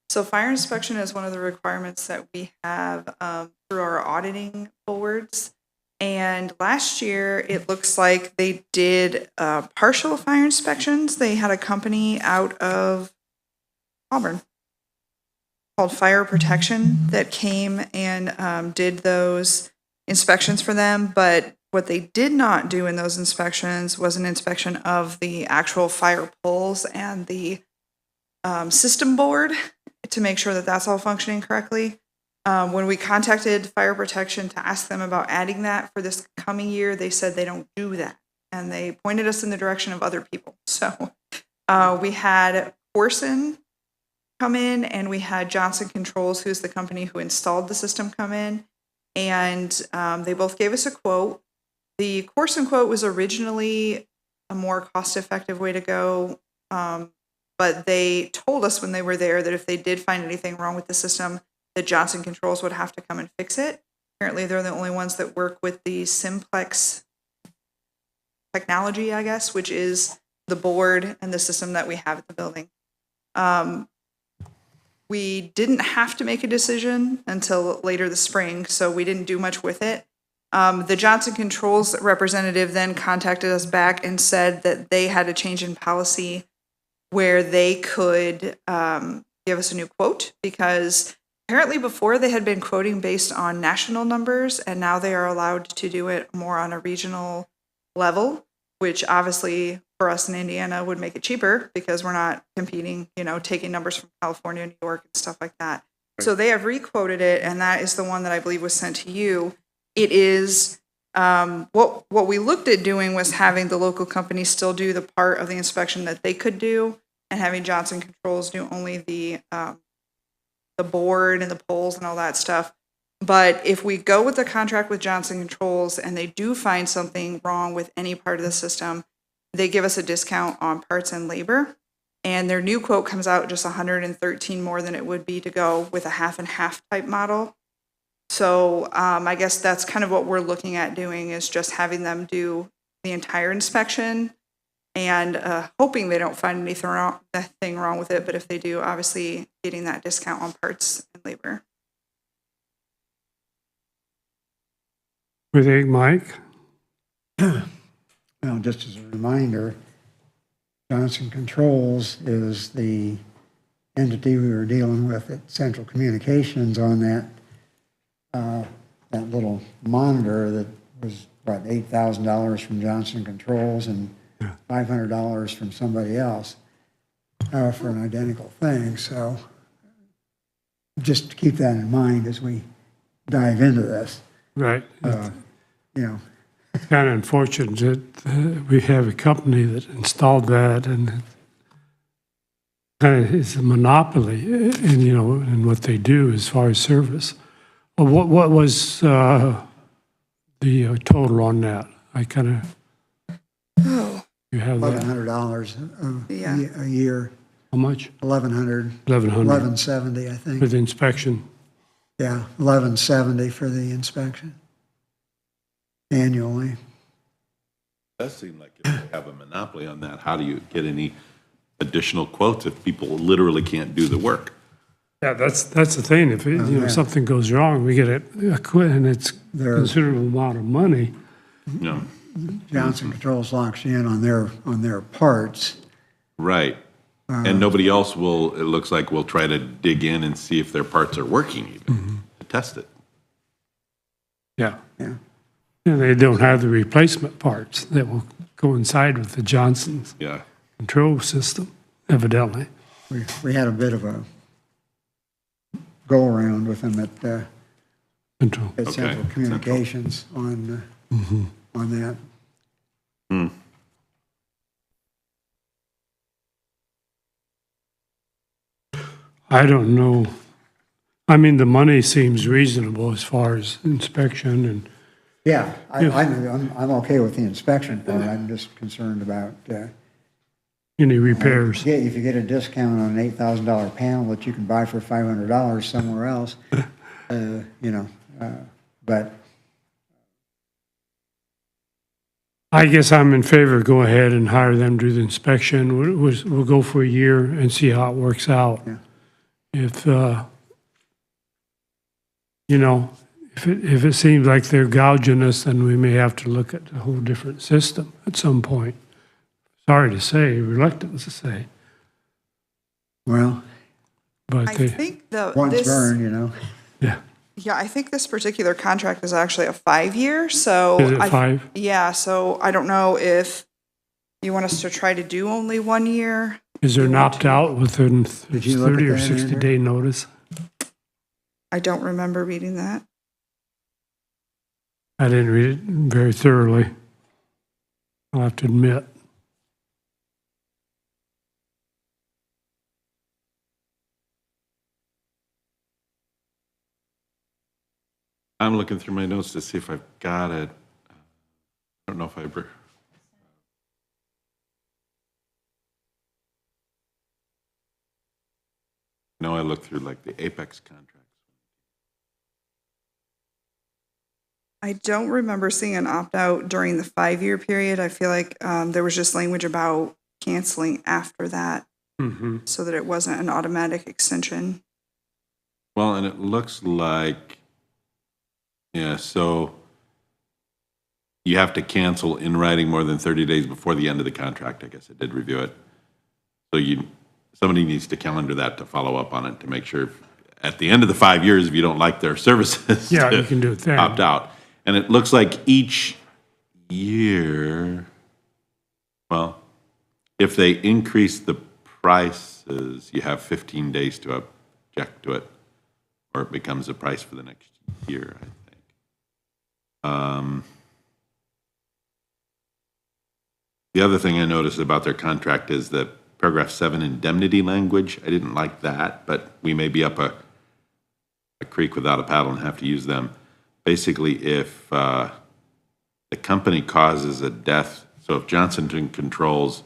So fire inspection is one of the requirements that we have through our auditing boards. And last year, it looks like they did partial fire inspections. They had a company out of Auburn called Fire Protection that came and did those inspections for them. But what they did not do in those inspections was an inspection of the actual fire poles and the system board to make sure that that's all functioning correctly. When we contacted Fire Protection to ask them about adding that for this coming year, they said they don't do that. And they pointed us in the direction of other people. So we had Corson come in, and we had Johnson Controls, who's the company who installed the system, come in. And they both gave us a quote. The Corson quote was originally a more cost-effective way to go. But they told us when they were there that if they did find anything wrong with the system, that Johnson Controls would have to come and fix it. Apparently, they're the only ones that work with the Simplex technology, I guess, which is the board and the system that we have at the building. We didn't have to make a decision until later this spring, so we didn't do much with it. The Johnson Controls representative then contacted us back and said that they had a change in policy where they could give us a new quote, because apparently before they had been quoting based on national numbers, and now they are allowed to do it more on a regional level, which obviously for us in Indiana would make it cheaper because we're not competing, taking numbers from California, New York, and stuff like that. Right. So they have requoted it, and that is the one that I believe was sent to you. It is what we looked at doing was having the local company still do the part of the inspection that they could do, and having Johnson Controls do only the board and the poles and all that stuff. But if we go with the contract with Johnson Controls and they do find something wrong with any part of the system, they give us a discount on parts and labor. And their new quote comes out just $113 more than it would be to go with a half and half type model. So I guess that's kind of what we're looking at doing, is just having them do the entire inspection and hoping they don't find anything wrong with it. But if they do, obviously getting that discount on parts and labor. What do you think, Mike? Well, just as a reminder, Johnson Controls is the entity we were dealing with at Central Communications on that little monitor that was about $8,000 from Johnson Controls and $500 from somebody else for an identical thing. So just keep that in mind as we dive into this. Right. It's kind of unfortunate that we have a company that installed that, and kind of is a monopoly in what they do as far as service. Well, what was the total on that? I kind of, Oh, you have that, $1,100 Yeah. a year, how much? 1,100, 1,100 1170, I for think. the inspection. Yeah, 1170 for the inspection annually. It does seem like if they have a monopoly on that, how do you get any additional quotes if people literally can't do the work? Yeah, that's the thing. If, something goes wrong, we get it quit, and it's There- considerable amount of money. You know, Johnson Controls locks you in on their parts. right. And nobody else will, it looks like, will try to dig in and see if their parts are working even, to test it. Yeah. Yeah. And they don't have the replacement parts that will coincide with the Johnson's Yeah. control system, evidently. We had a bit of a go-around with them Control. at Central Okay. Communications on that. I don't know. I mean, the money seems reasonable as far as inspection and, Yeah, I'm okay with the inspection part. I'm just concerned about, any repairs. if you get a discount on an $8,000 panel that you can buy for $500 somewhere else, but I guess I'm in favor, go ahead and hire them to do the inspection. We'll go for a year and see how it works out. Yeah. If, if it seems like they're gouging us, then we may have to look at a whole different system at some point. Sorry to say, reluctant to say, well, but I they, think once burned, yeah. Yeah, I think this particular contract is actually a 5-year, so. Is it I- 5? Yeah, so I don't know if you want us to try to do only 1 year. Is there an opt-out within Did you look at 30 or that, Andrew? 60-day notice? I don't remember reading that. I didn't read it very thoroughly, I'll have to admit. I'm looking through my notes to see if I've got it. I don't know if I ever. No, I looked through like the Apex contracts. I don't remember seeing an opt-out during the 5-year period. I feel like there was just language about canceling after that Mm-hmm. so that it wasn't an automatic extension. Well, and it looks like, yeah, so you have to cancel in writing more than 30 days before the end of the contract. I guess I did review it. So somebody needs to calendar that to follow up on it to make sure at the end of the 5 years, if you don't like their services, Yeah, to you can do it then. opt out. And it looks like each year, well, if they increase the prices, you have 15 days to object to it, or it becomes a price for the next year, I think. The other thing I noticed about their contract is the paragraph 7 indemnity language. I didn't like that, but we may be up a creek without a paddle and have to use them. Basically, if the company causes a death, so if Johnson Controls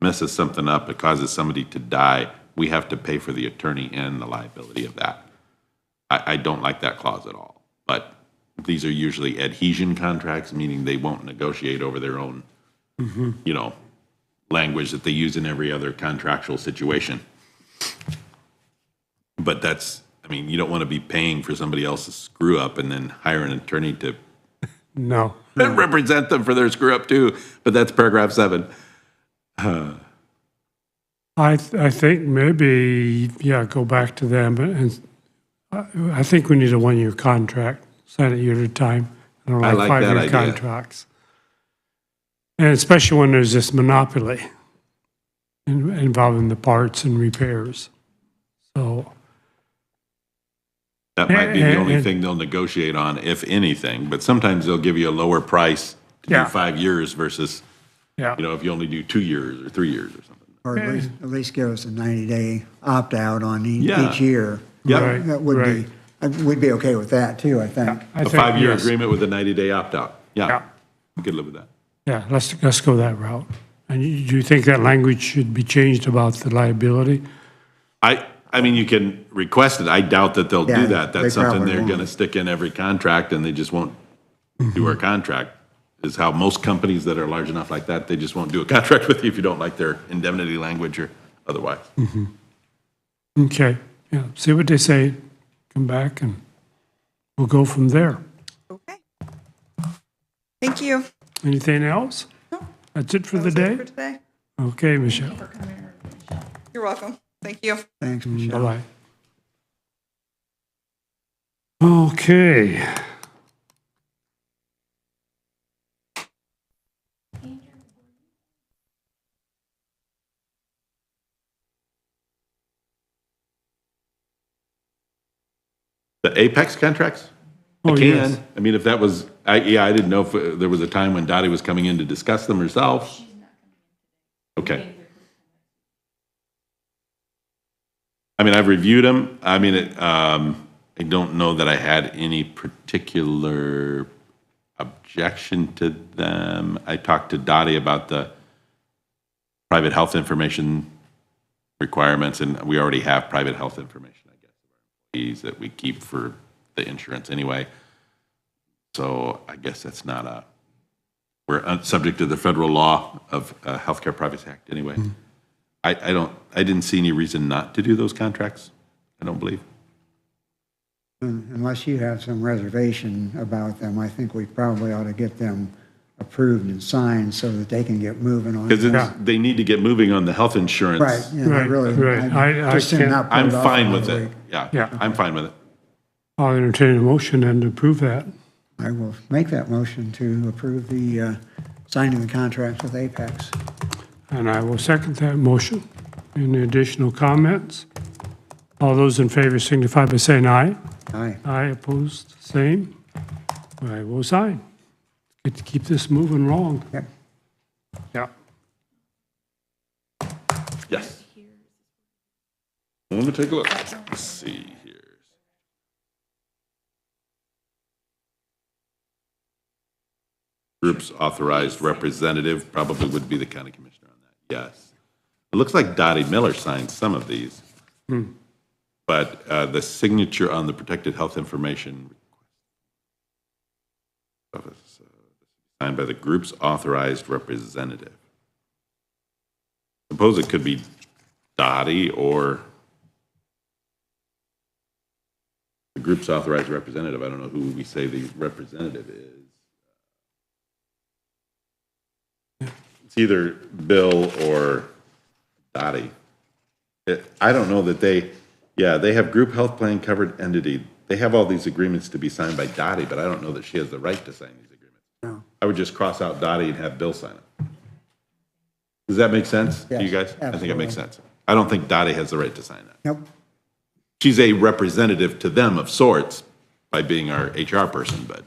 messes something up, it causes somebody to die, we have to pay for the attorney and the liability of that. I don't like that clause at all. But these are usually adhesion contracts, meaning they won't negotiate over their own, language that they use in every other contractual situation. But you don't want to be paying for somebody else's screw up and then hire an attorney to No. represent them for their screw up too. But that's paragraph 7. I think maybe, go back to them, and I think we need a 1-year contract, sign it year at a time. I don't I like like that 5-year idea. contracts. And especially when there's this monopoly involving the parts and repairs. So, That might be the only And- thing they'll negotiate on, if anything. But sometimes they'll give you a lower price to Yeah. do 5 years versus, yeah. if you only do 2 years or 3 years or something. or at least give us a 90-day opt-out on Yeah. each year. Yeah. Right, That would right. be, we'd be okay with that too, I think. I A think, 5-year yes. agreement with a 90-day opt-out. Yeah, You could live with that. Yeah, let's go that route. And do you think that language should be changed about the liability? I mean, you can request it. I doubt that they'll Yeah, do that. they That's something probably they're won't. gonna stick in every contract and they just won't do our contract. Is how most companies that are large enough like that, they just won't do a contract with you if you don't like their indemnity language or otherwise. Okay, yeah, see what they say, come back and we'll go from there. Okay. Thank you. Anything else? No. That's it for That the was it day? For today. Okay, Michelle. For coming over, Michelle. You're welcome. Thank you. Thanks, Michelle. Bye-bye. Okay. The Apex contracts? I Oh, can. yes. I mean, if that was, I didn't know if there was a time when Dottie was coming in to discuss them herself. Okay. I mean, I've reviewed them. I mean, I don't know that I had any particular objection to them. I talked to Dottie about the private health information requirements, and we already have private health information, I guess, of our employees that we keep for the insurance anyway. So I guess that's not we're subject to the federal law of Healthcare Privacy Act anyway. I didn't see any reason not to do those contracts, I don't believe. Unless you have some reservation about them, I think we probably ought to get them approved and signed so that they can get moving on. Because Yeah. they need to get moving on the health insurance. Right, yeah, I Right, really. right. I just soon can't- not put I'm it off fine with another it. week. Yeah, Yeah. I'm fine with it. I'll entertain a motion and approve that. I will make that motion to approve the signing the contracts with Apex. And I will second that motion. Any additional comments? All those in favor signify by saying aye. Aye. Aye, opposed, same. I will sign. Get to keep this moving along. Yep. Yeah. Yes. Let me take a look. Let's see here. Group's authorized representative probably would be the county commissioner on that, yes. It looks like Dottie Miller signed some of these. But the signature on the protected health information signed by the group's authorized representative. Suppose it could be Dottie or the group's authorized representative. I don't know who we say the representative is. It's either Bill or Dottie. I don't know that they have group health plan covered entity. They have all these agreements to be signed by Dottie, but I don't know that she has the right to sign these agreements. No. I would just cross out Dottie and have Bill sign it. Does that make sense to you Yes, guys? I think it makes absolutely. sense. I don't think Dottie has the right to sign that. Nope. She's a representative to them of sorts by being our HR person, but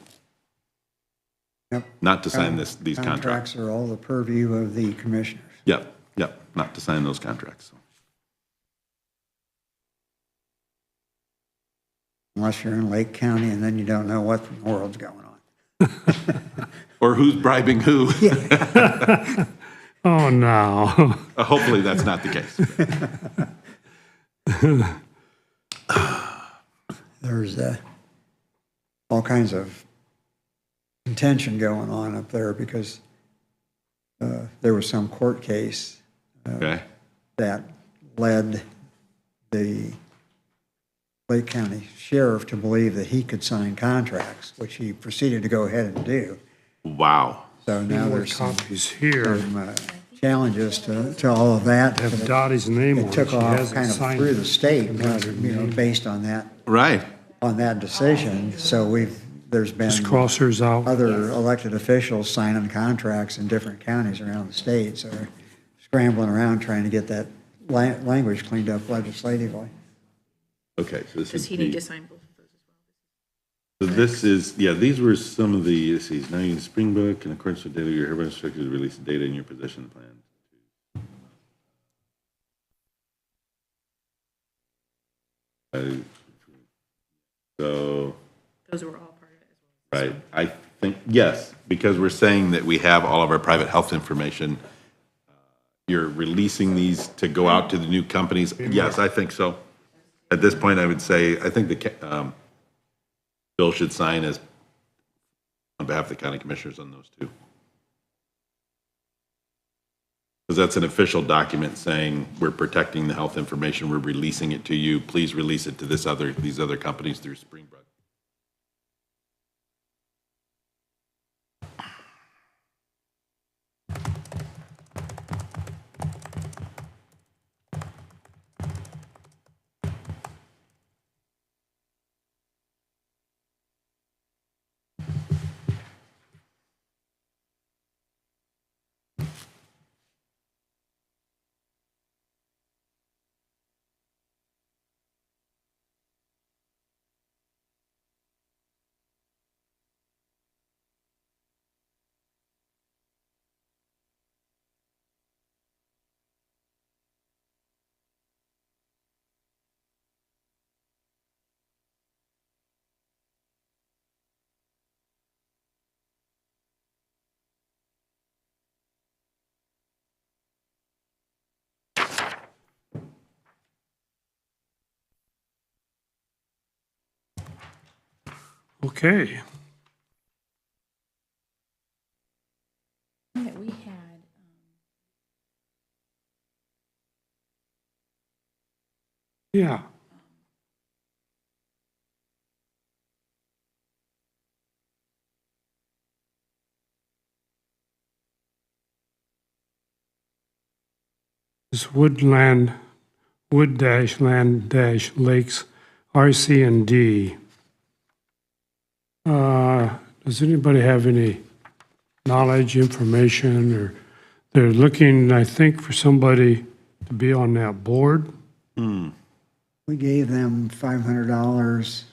Yep. not to sign these contracts. Contracts are all the purview of the commissioners. Yep, not to sign those contracts. Unless you're in Lake County and then you don't know what in the world's going on. Or who's bribing who. Oh, no. Hopefully, that's not the case. There's all kinds of contention going on up there because there was some court case Okay, that led the Lake County Sheriff to believe that he could sign contracts, which he proceeded to go ahead and do. wow. So now More there's some copies here. challenges to all of that. Have Dottie's name on it. It took She off hasn't kind of signed through it. the state, based on Right. that decision. So there's been Just cross hers out. other elected officials signing contracts in different counties around the state. So they're scrambling around trying to get that language cleaned up legislatively. Okay, so this Does is he need the, to sign both of those as so well? this is, these were some of the, let's see, now you Springbrook, in accordance with data, you're hereby instructed to release the data in your possession plan. So, Those were all part of it as well. right, I think, yes, because we're saying that we have all of our private health information. You're releasing these to go out to the new companies. Yes, I think so. At this point, I would say, I think Bill should sign as on behalf of the county commissioners on those two. Because that's an official document saying we're protecting the health information, we're releasing it to you. Please release it to these other companies through Springbrook. Okay. That we had, Yeah. This wood-land lakes, RC and D. Does anybody have any knowledge, information, or they're looking, I think, for somebody to be on that board? We gave them $500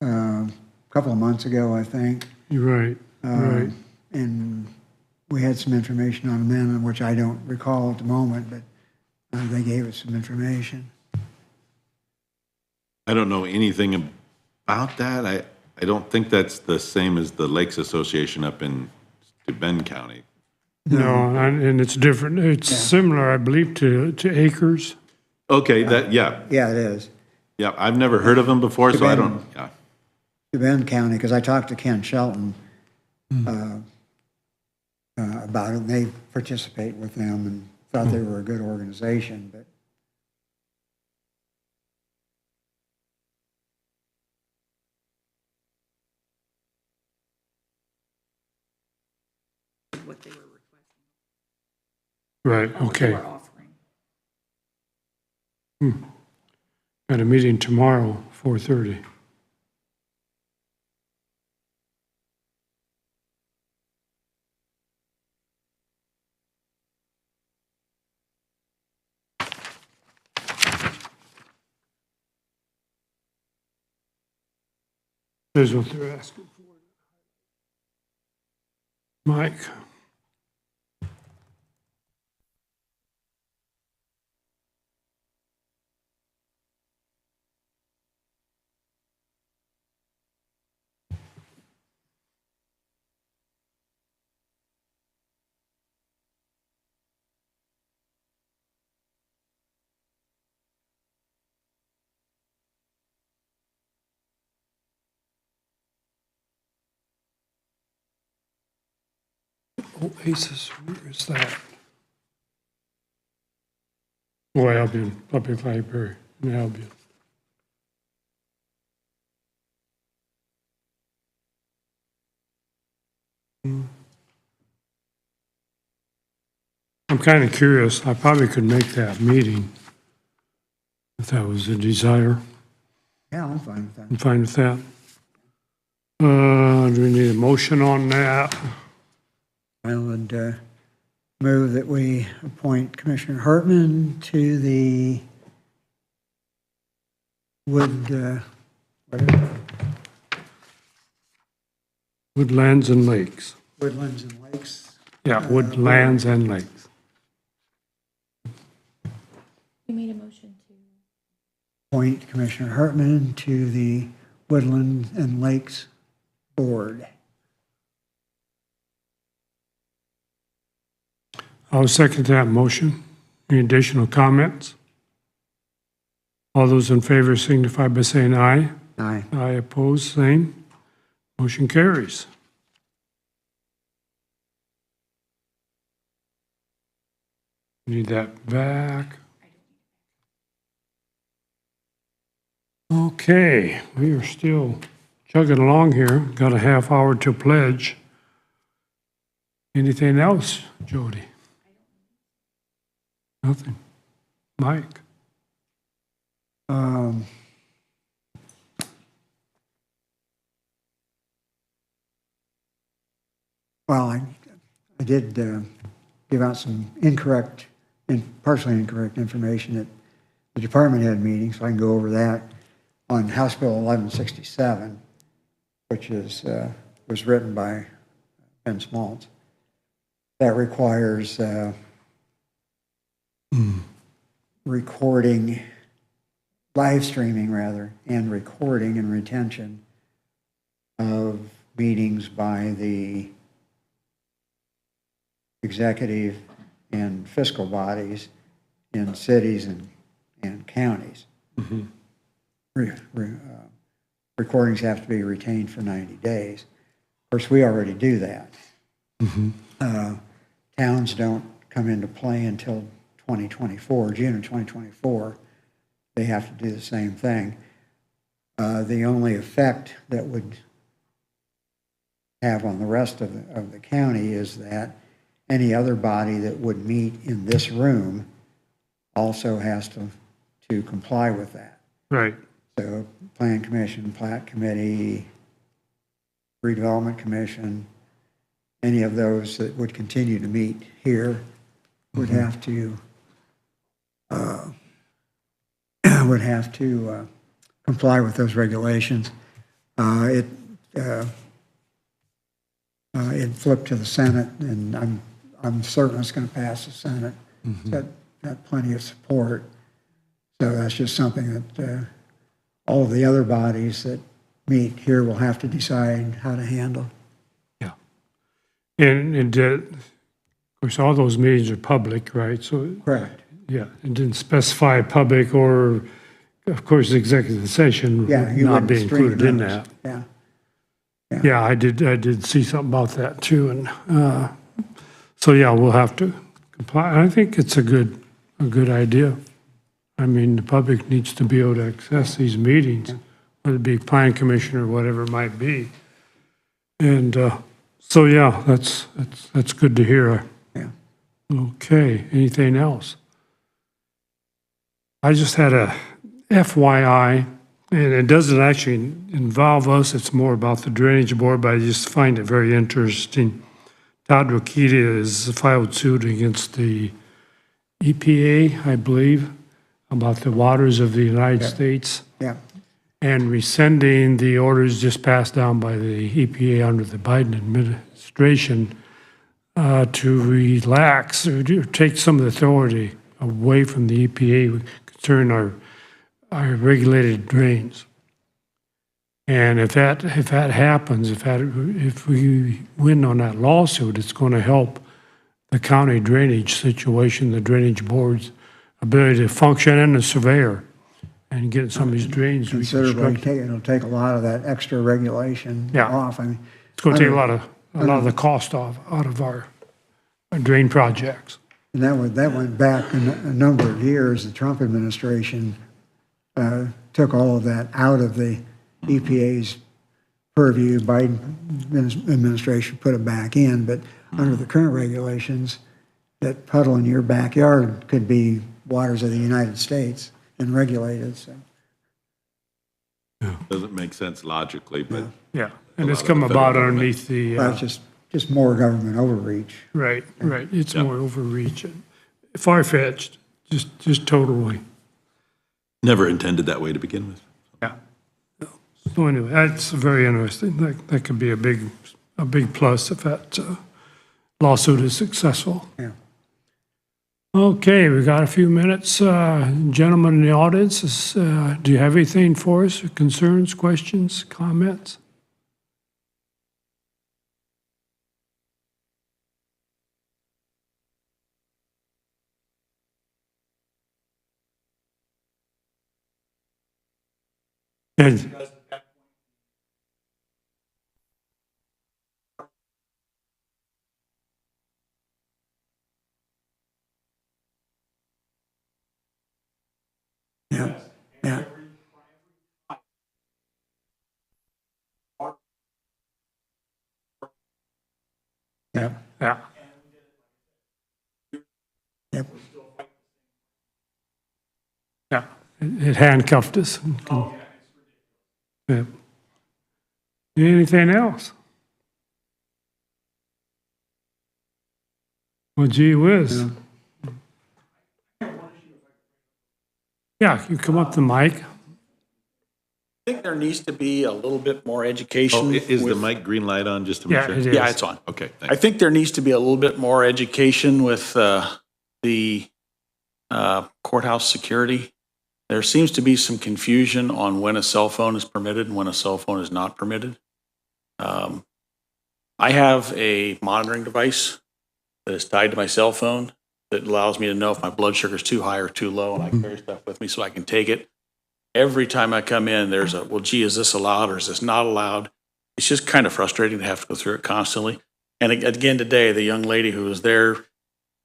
a couple of months ago, I think. You're right, right. And we had some information on them then, which I don't recall at the moment, but they gave us some information. I don't know anything about that. I don't think that's the same as the Lakes Association up in Bend County. No, and it's different. It's similar, I believe, to acres. Okay, Yeah, it is. yeah, I've never heard of them before, so I don't, yeah. To Bend County, because I talked to Ken Shelton about it, and they participate with them and thought they were a good organization, but what they were requesting. Right, What they okay. were offering. Got a meeting tomorrow, 4:30. Here's what they're asking for. Mike? Oasis, where is that? Oh, Albion, Public Library in Albion. I'm kind of curious. I probably could make that meeting if that was a desire. yeah, I'm fine with that. I'm fine with that. Do we need a motion on that? I would move that we appoint Commissioner Hartman to the whatever, Woodlands and Lakes. Woodlands and Lakes. Yeah, woodlands and lakes. we made a motion to, Appoint Commissioner Hartman to the Woodland and Lakes Board. I'll second that motion. Any additional comments? All those in favor signify by saying aye. Aye. Aye opposed, same. Motion carries. Need that back. Okay, we are still chugging along here. Got a half hour to pledge. Anything else, Jody? Nothing. Mike? Well, I did give out some incorrect and partially incorrect information at the department head meeting, so I can go over that on House Bill 1167, which is was written by Ben Smaltz. That requires recording, live streaming rather, and recording and retention of meetings by the executive and fiscal bodies in cities and counties. Recordings have to be retained for 90 days. Of course, we already do that. Towns don't come into play until 2024, June of 2024. They have to do the same thing. The only effect that would have on the rest of the county is that any other body that would meet in this room also has to comply with that. Right. So Plan Commission, Plat Committee, Redevelopment Commission, any of those that would continue to meet here would have to comply with those regulations. It flipped to the Senate, and I'm certain it's going to pass the Senate. It's got plenty of support. So that's just something that all of the other bodies that meet here will have to decide how to handle. Yeah. And of course, all those meetings are public, right? So, Correct. yeah, it didn't specify public or, of course, executive session Yeah, you not wouldn't be stream included in those. that. Yeah. Yeah, I did see something about that too. And so, yeah, we'll have to comply. I think it's a good idea. I mean, the public needs to be able to access these meetings, whether it be plan commission or whatever it might be. And so, yeah, that's good to hear. Yeah. Okay, anything else? I just had a FYI, and it doesn't actually involve us, it's more about the drainage board, but I just find it very interesting. Todd Rokita has filed suit against the EPA, I believe, about the waters of the United States, Yeah. and rescinding the orders just passed down by the EPA under the Biden administration to relax or take some of the authority away from the EPA concerning our regulated drains. And if that happens, if we win on that lawsuit, it's going to help the county drainage situation, the drainage board's ability to function, and the surveyor, and get some of these drains Considerably, reconstructed. it'll take a lot of that extra regulation Yeah. off. I mean, It's going to take a lot of the cost out of our drain projects. and that went back a number of years. The Trump administration took all of that out of the EPA's purview. Biden administration put it back in, but under the current regulations, that puddle in your backyard could be waters of the United States and regulated, so. Doesn't make sense logically, but Yeah, and A it's lot of come the about federal underneath the, Well, it's just more government overreach. right, it's Yeah. more overreach. Far-fetched, just totally. never intended that way to begin with. Yeah. So anyway, that's very interesting. That could be a big plus if that lawsuit is successful. Yeah. Okay, we got a few minutes. Gentlemen in the audience, do you have anything for us? Concerns, questions, comments? And, Yeah, yeah. Yep, yeah, yep. yeah, it handcuffed us. Yeah. Anything else? Well, gee whiz. Yeah, you come up to the mic. I think there needs to be a little bit more education. Oh, is the with- mic green light on, just to make Yeah, sure? it is. Yeah, it's on. Okay, I thanks. think there needs to be a little bit more education with the courthouse security. There seems to be some confusion on when a cell phone is permitted and when a cell phone is not permitted. I have a monitoring device that is tied to my cell phone that allows me to know if my blood sugar is too high or too low, and I carry stuff with me so I can take it. Every time I come in, there's a, well, gee, is this allowed or is this not allowed? It's just kind of frustrating to have to go through it constantly. And again, today, the young lady who was there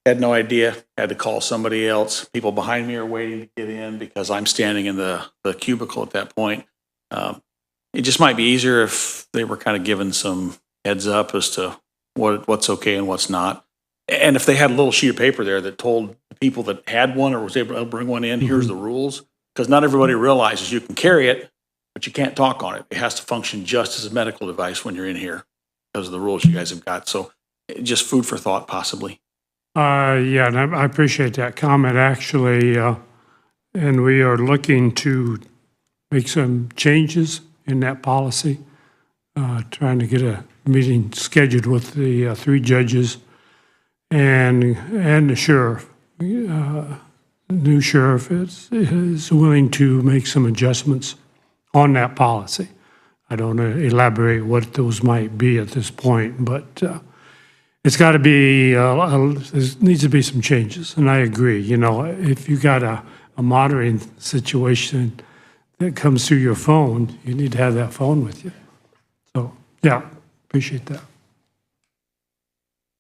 had no idea, had to call somebody else. People behind me are waiting to get in because I'm standing in the cubicle at that point. It just might be easier if they were kind of given some heads up as to what's okay and what's not. And if they had a little sheet of paper there that told the people that had one or was able to bring one in, here's the rules. Because not everybody realizes you can carry it, but you can't talk on it. It has to function just as a medical device when you're in here because of the rules you guys have got. So just food for thought, possibly. Yeah, and I appreciate that comment, actually. And we are looking to make some changes in that policy, trying to get a meeting scheduled with the three judges and the sheriff. New sheriff is willing to make some adjustments on that policy. I don't want to elaborate what those might be at this point, but it's got to be, there needs to be some changes. And I agree, you know, if you got a monitoring situation that comes through your phone, you need to have that phone with you. So, yeah, appreciate that.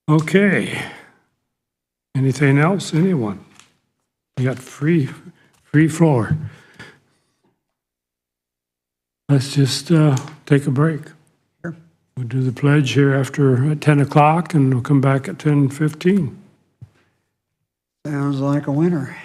Okay. Anything else? Anyone? You got free floor. Let's just take a break. Sure. We'll do the pledge here after at 10 o'clock, and we'll come back at 10:15. Sounds like a winner.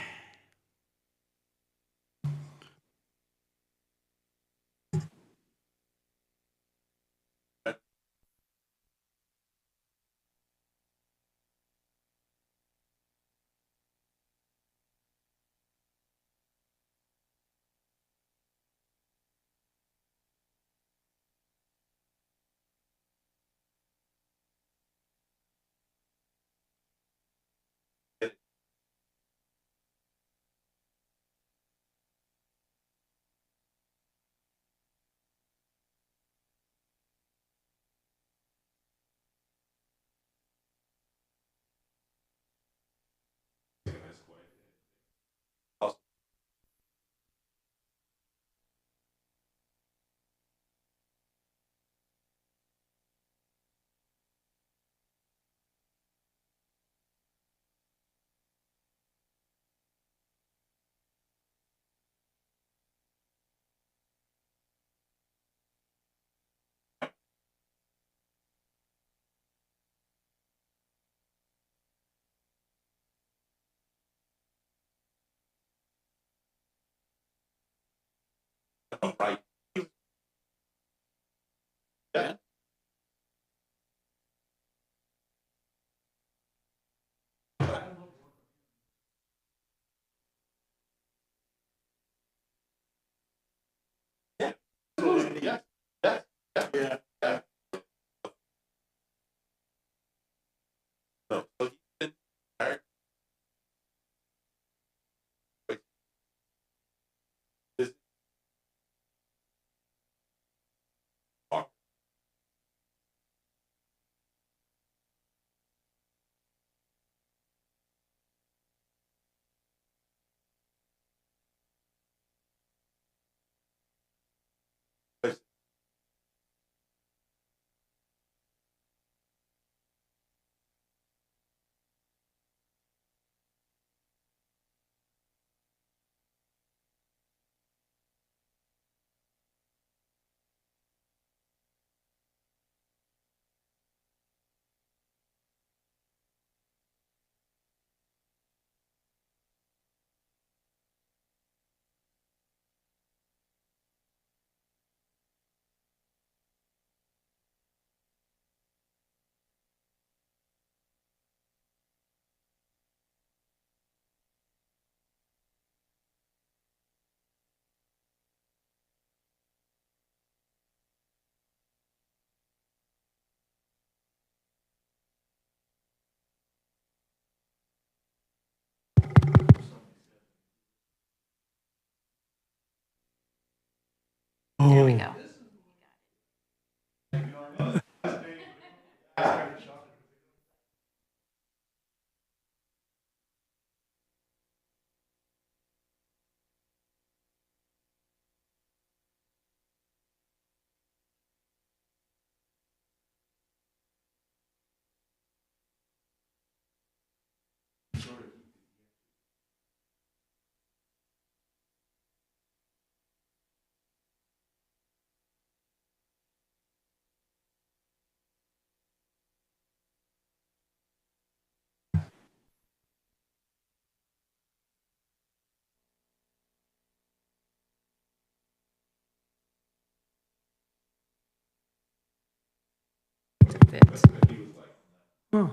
we go. Fits. Huh.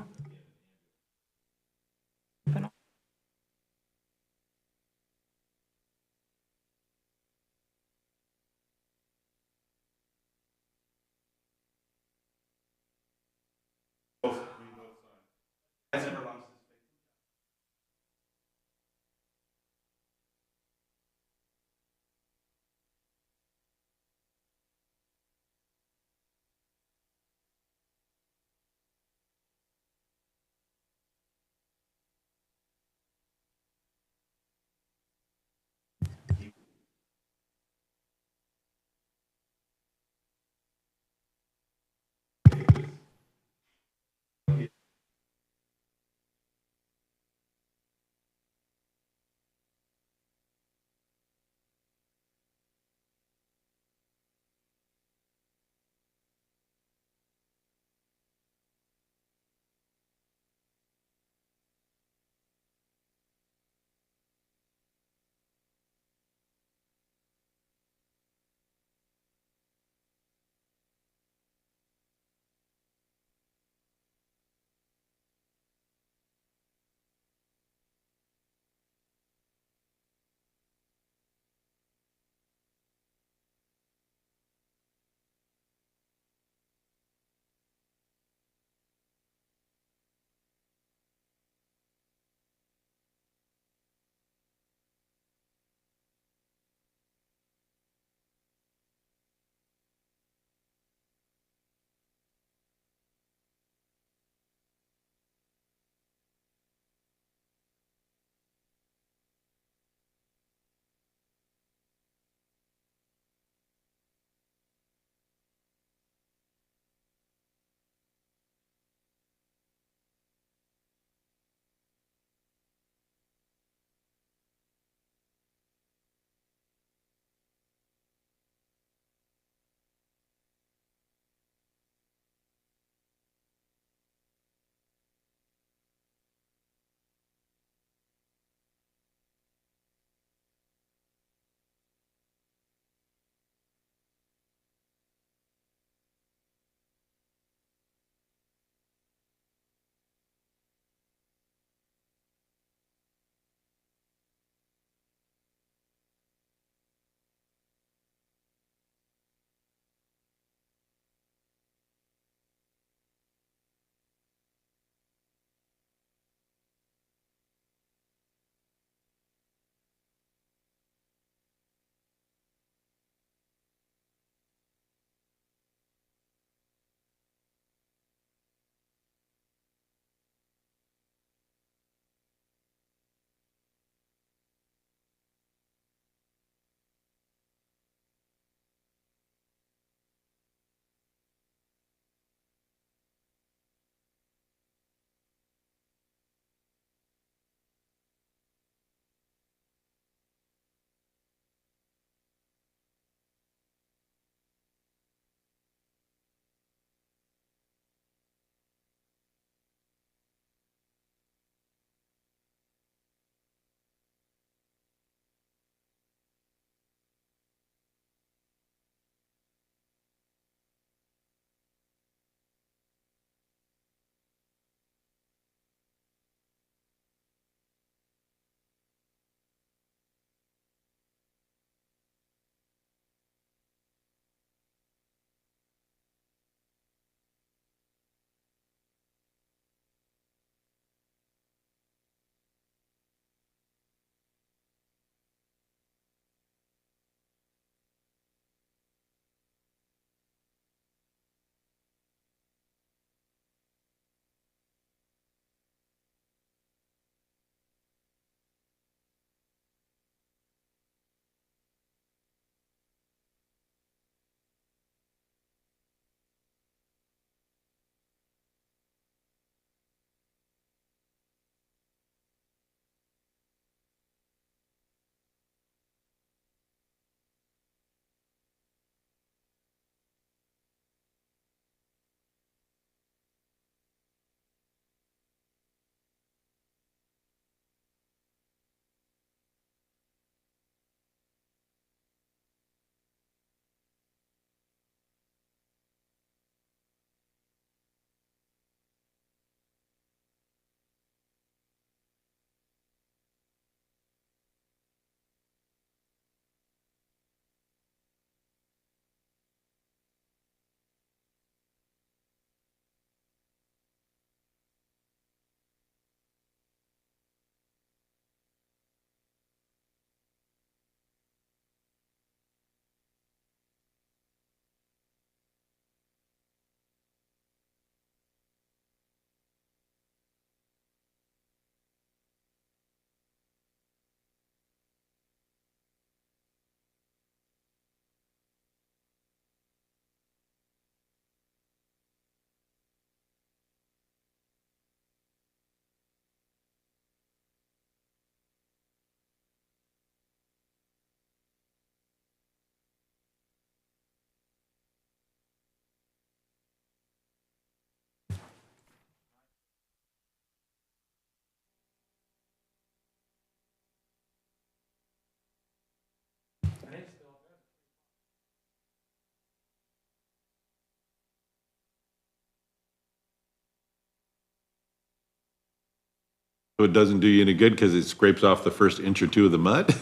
So it doesn't do you any good because it scrapes off the first inch or two of the mud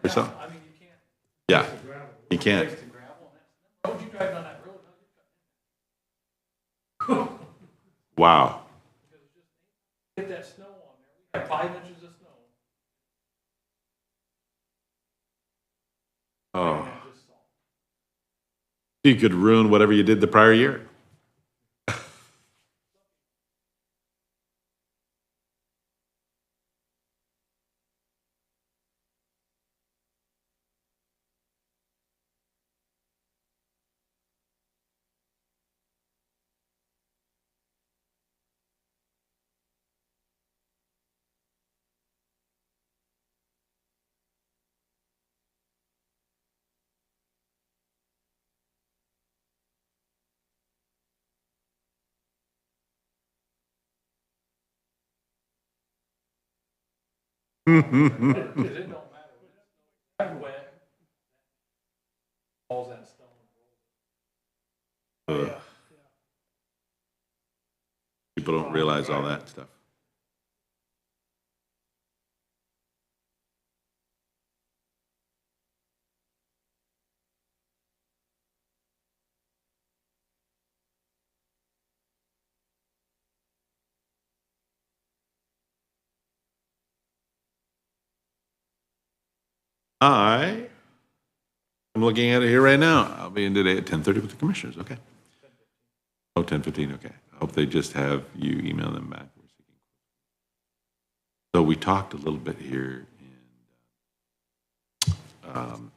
or something? I mean, you can't. Yeah, you can't. The gravel, and road you drive down that road, Wow. get that snow on there. We had 5 inches of snow. Oh. You could ruin whatever you did the prior year. Ugh. People don't realize all that stuff. I am looking at it here right now. I'll be in today at 10:30 with the commissioners, okay? Oh, 10:15, okay. I hope they just have you email them back. So we talked a little bit here and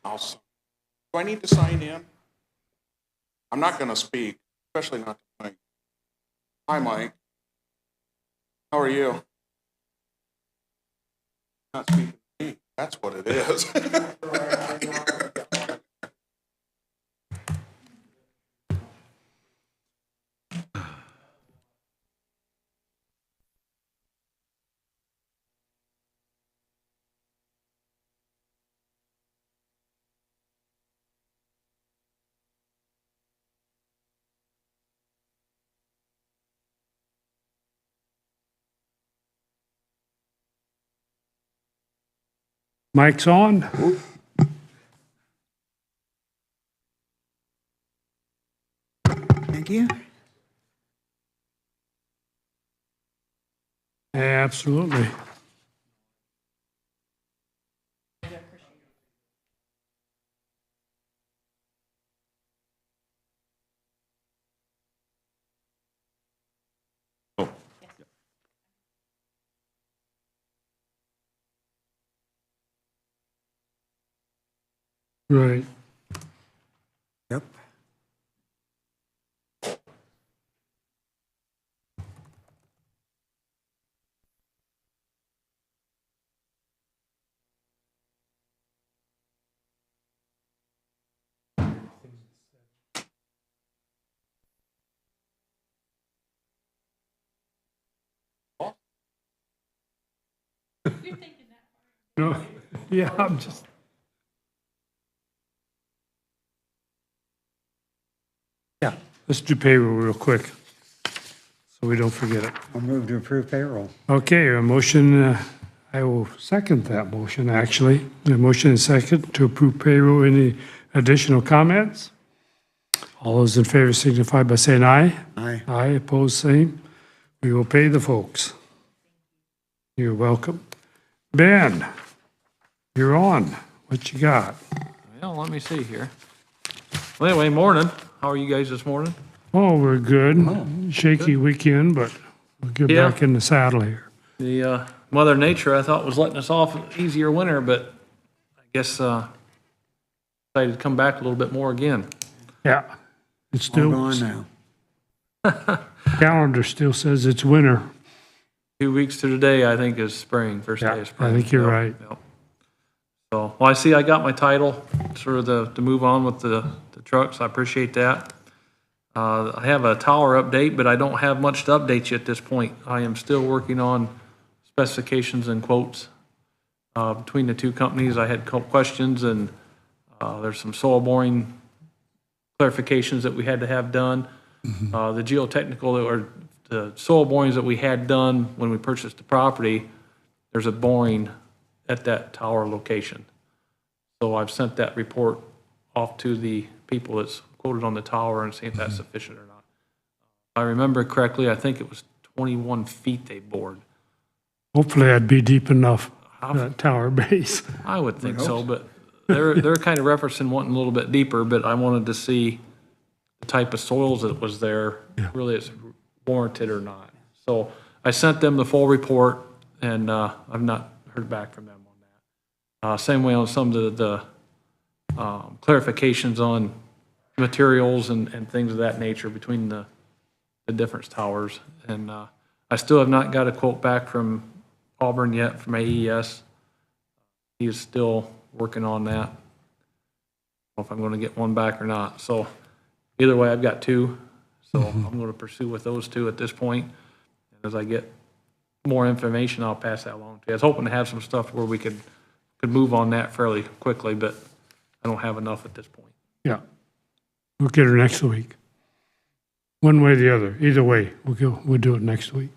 Do I need to sign in? I'm not going to speak, especially not to Mike. Hi, Mike. How are you? Not speaking to me. That's what it is. Mic's on. Thank you. Absolutely. Right. Yep. No, yeah, I'm just. Yeah, let's do payroll real quick, so we don't forget it. I'll move to approve payroll. Okay, a motion, I will second that motion, actually. A motion and second to approve payroll. Any additional comments? All those in favor signify by saying aye. Aye. Aye, opposed, same. We will pay the folks. You're welcome. Ben, you're on. What you got? Well, let me see here. Well, anyway, morning. How are you guys this morning? Oh, we're good. Shaky weekend, but we'll get Yeah. back in the saddle here. The Mother Nature, I thought, was letting us off an easier winter, but I guess decided to come back a little bit more again. Yeah, it's still, All gone now. calendar still says it's winter. 2 weeks to today, I think, is spring, first Yeah, day of spring. I think you're Yep, right. yep. So, well, I see I got my title, sort of to move on with the trucks. I appreciate that. I have a tower update, but I don't have much to update you at this point. I am still working on specifications and quotes. Between the two companies, I had questions, and there's some soil boring clarifications that we had to have done. The geotechnical, or the soil borings that we had done when we purchased the property, there's a boring at that tower location. So I've sent that report off to the people that's quoted on the tower and see if that's sufficient or not. If I remember correctly, I think it was 21 feet they bored. Hopefully that'd be deep enough, that tower base. I would think so, but they're kind of referencing wanting a little bit deeper, but I wanted to see the type of soils that was there, really it's warranted or not. So I sent them the full report, and I've not heard back from them on that. Same way on some of the clarifications on materials and things of that nature between the different towers. And I still have not got a quote back from Auburn yet, from AES. He is still working on that. I don't know if I'm going to get one back or not. So either way, I've got two. So I'm going to pursue with those two at this point. And as I get more information, I'll pass that along to you. I was hoping to have some stuff where we could move on that fairly quickly, but I don't have enough at this point. Yeah. We'll get her next week. One way or the other. Either way, we'll do it next week.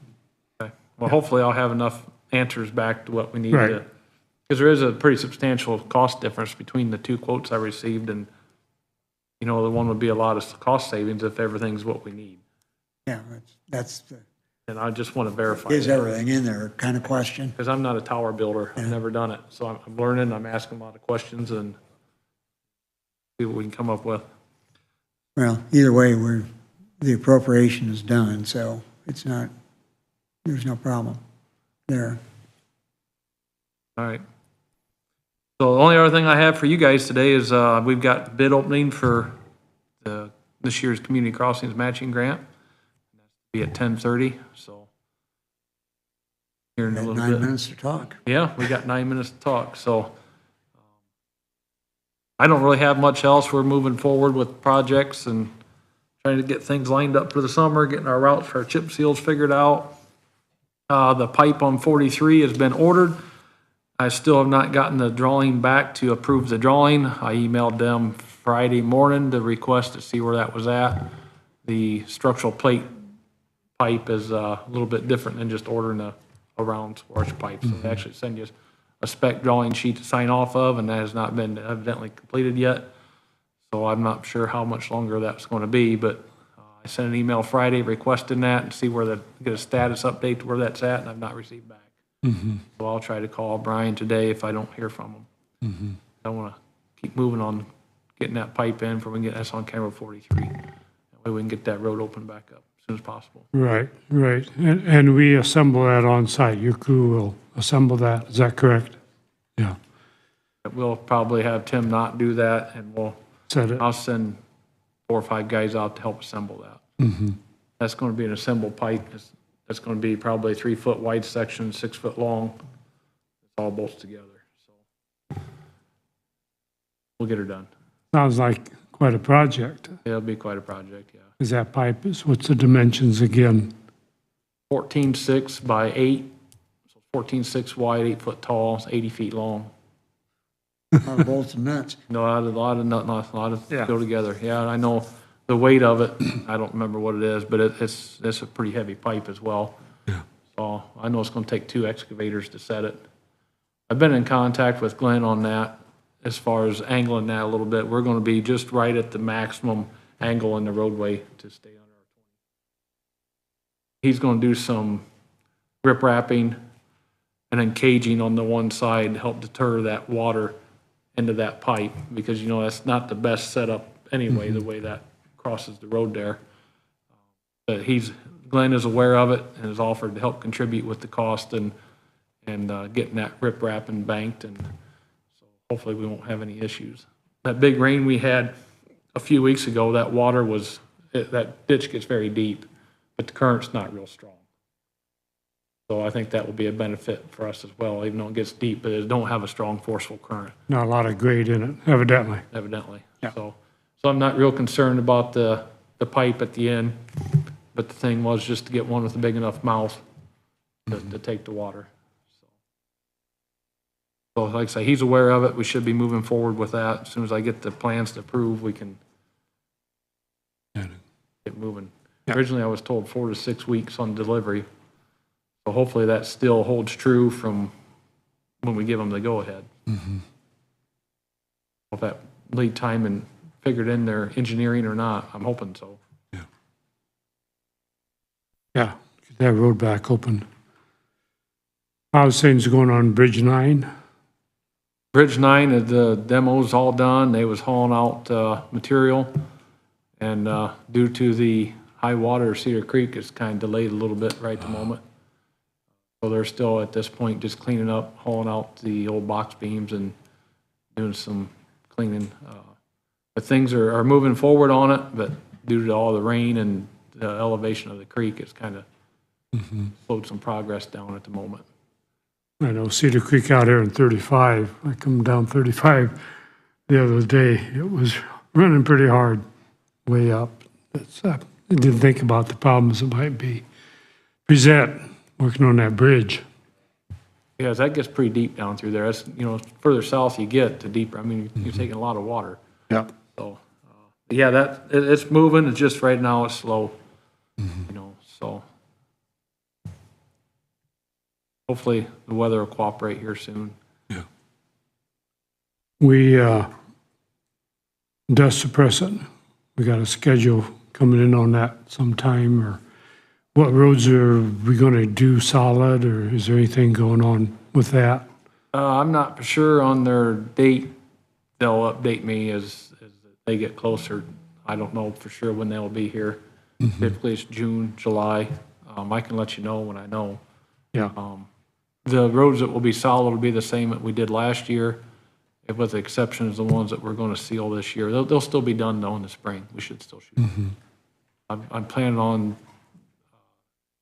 Okay. Well, hopefully I'll have enough answers back to what we need Right. to, because there is a pretty substantial cost difference between the two quotes I received, and, you know, the one would be a lot of cost savings if everything's what we need. Yeah, that's the, And I just want to verify is that, everything in there kind of question. because I'm not a tower builder. I've never done it. So I'm learning, I'm asking a lot of questions and see what we can come up with. Well, either way, the appropriation is done, so it's not, there's no problem there. All right. So the only other thing I have for you guys today is, we've got bid opening for this year's Community Crossings Matching Grant. Be at 10:30, so. Here in a Got little 9 bit. minutes to talk. Yeah, we got 9 minutes to talk, so. I don't really have much else. We're moving forward with projects and trying to get things lined up for the summer, getting our routes for our chip seals figured out. The pipe on 43 has been ordered. I still have not gotten the drawing back to approve the drawing. I emailed them Friday morning to request to see where that was at. The structural plate pipe is a little bit different than just ordering a round squash pipe. So they actually send you a spec drawing sheet to sign off of, and that has not been evidently completed yet. So I'm not sure how much longer that's going to be, but I sent an email Friday requesting that and see get a status update to where that's at, and I've not received back. So I'll try to call Brian today if I don't hear from him. I want to keep moving on getting that pipe in for we can get us on County Road 43. That way we can get that road open back up as soon as possible. Right, right. And we assemble that on site. Your crew will assemble that. Is that correct? Yeah. We'll probably have Tim not do that, and Said it. I'll send 4 or 5 guys out to help assemble that. That's going to be an assembled pipe. That's going to be probably a 3-foot wide section, 6 foot long. It's all bolts together, so we'll get her done. Sounds like quite a project. It'll be quite a project, yeah. Is that pipe, what's the dimensions again? 14.6 by 8, so 14.6 wide, 8 foot tall, it's 80 feet long. Bolts and nuts. No, a lot of go together. Yeah, I know the weight of it, I don't remember what it is, but it's a pretty heavy pipe as well. Yeah. So I know it's gonna take 2 excavators to set it. I've been in contact with Glenn on that, as far as angling that a little bit. We're gonna be just right at the maximum angle in the roadway to stay under our 20. He's gonna do some rip wrapping and then caging on the one side to help deter that water into that pipe, because that's not the best setup anyway, the way that crosses the road there. But Glenn is aware of it and has offered to help contribute with the cost and getting that rip wrap and banked, and so hopefully we won't have any issues. That big rain we had a few weeks ago, that water that ditch gets very deep, but the current's not real strong. So I think that will be a benefit for us as well, even though it gets deep, but it don't have a strong forceful current, Not a lot of grade in it, evidently. evidently. Yeah. So I'm not real concerned about the pipe at the end, but the thing was just to get one with a big enough mouth to take the water. So like I say, he's aware of it. We should be moving forward with that. As soon as I get the plans to approve, we can get moving. Yeah. Originally, I was told 4 to 6 weeks on delivery. So hopefully that still holds true from when we give them the go-ahead. If that lead time and figured in their engineering or not, I'm hoping so. Yeah, get that road back open. How's things going on Bridge 9? Bridge 9, the demo's all done. They was hauling out material, and due to the high water, Cedar Creek is kind of delayed a little bit right at the moment. So they're still at this point just cleaning up, hauling out the old box beams and doing some cleaning. But things are moving forward on it, but due to all the rain and the elevation of the creek, it's kind of slowed some progress down at the moment. I know Cedar Creek out here in 35, I come down 35 the other day, it was running pretty hard, way up. I didn't think about the problems that might be present working on that bridge. Yeah, that gets pretty deep down through there. That's, further south you get, the deeper. I mean, you're taking a lot of water. Yeah. So, yeah, it's moving. It's just right now it's slow, so hopefully the weather will cooperate here soon. Yeah. We, dust suppressant, we got a schedule coming in on that sometime, or what roads are we gonna do solid, or is there anything going on with that? I'm not for sure on their date. They'll update me as they get closer. I don't know for sure when they'll be here. Typically it's June, July. I can let you know when I know. Yeah. The roads that will be solid will be the same that we did last year. with the exception of the ones that we're going to seal this year. They'll still be done though in the spring. We should still shoot. I'm planning on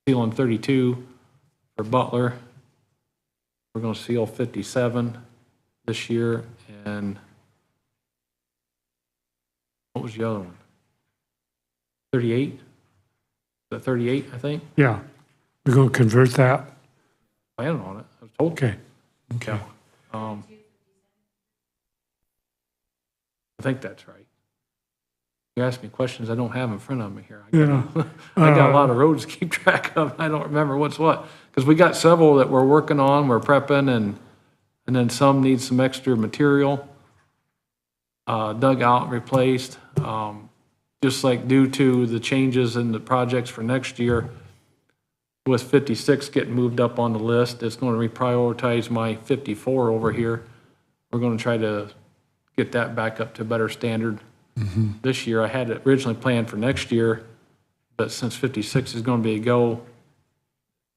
sealing 32 for Butler. We're going to seal 57 this year, and what was the other one? 38? Is that 38, I think? Yeah. We're going to convert that? Planning on it. I was told. Okay. Okay. I think that's right. You asked me questions I don't have in front of me here. Yeah. I got a lot of roads to keep track of. I don't remember what's what. Because we got several that we're working on, we're prepping, and then some need some extra material dug out, replaced. Just like due to the changes in the projects for next year, with 56 getting moved up on the list, it's going to reprioritize my 54 over here. We're going to try to get that back up to a better standard. This year, I had it originally planned for next year, but since 56 is going to be a go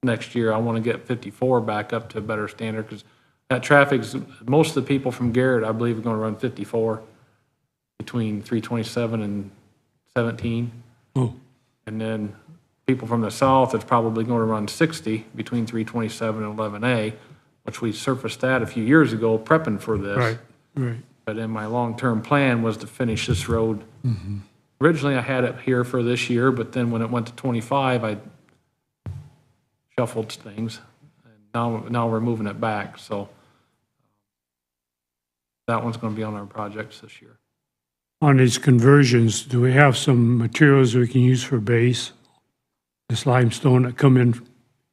next year, I want to get 54 back up to a better standard, because that traffic's, most of the people from Garrett, I believe, are going to run 54 between 327 and 17. Oh, And then people from the south, it's probably going to run 60 between 327 and 11A, which we surfaced that a few years ago prepping for this. right, right. But then my long-term plan was to finish this road. Originally, I had it here for this year, but then when it went to 25, I shuffled things. And now we're moving it back, so that one's going to be on our projects this year. On these conversions, do we have some materials we can use for base? This limestone that come in,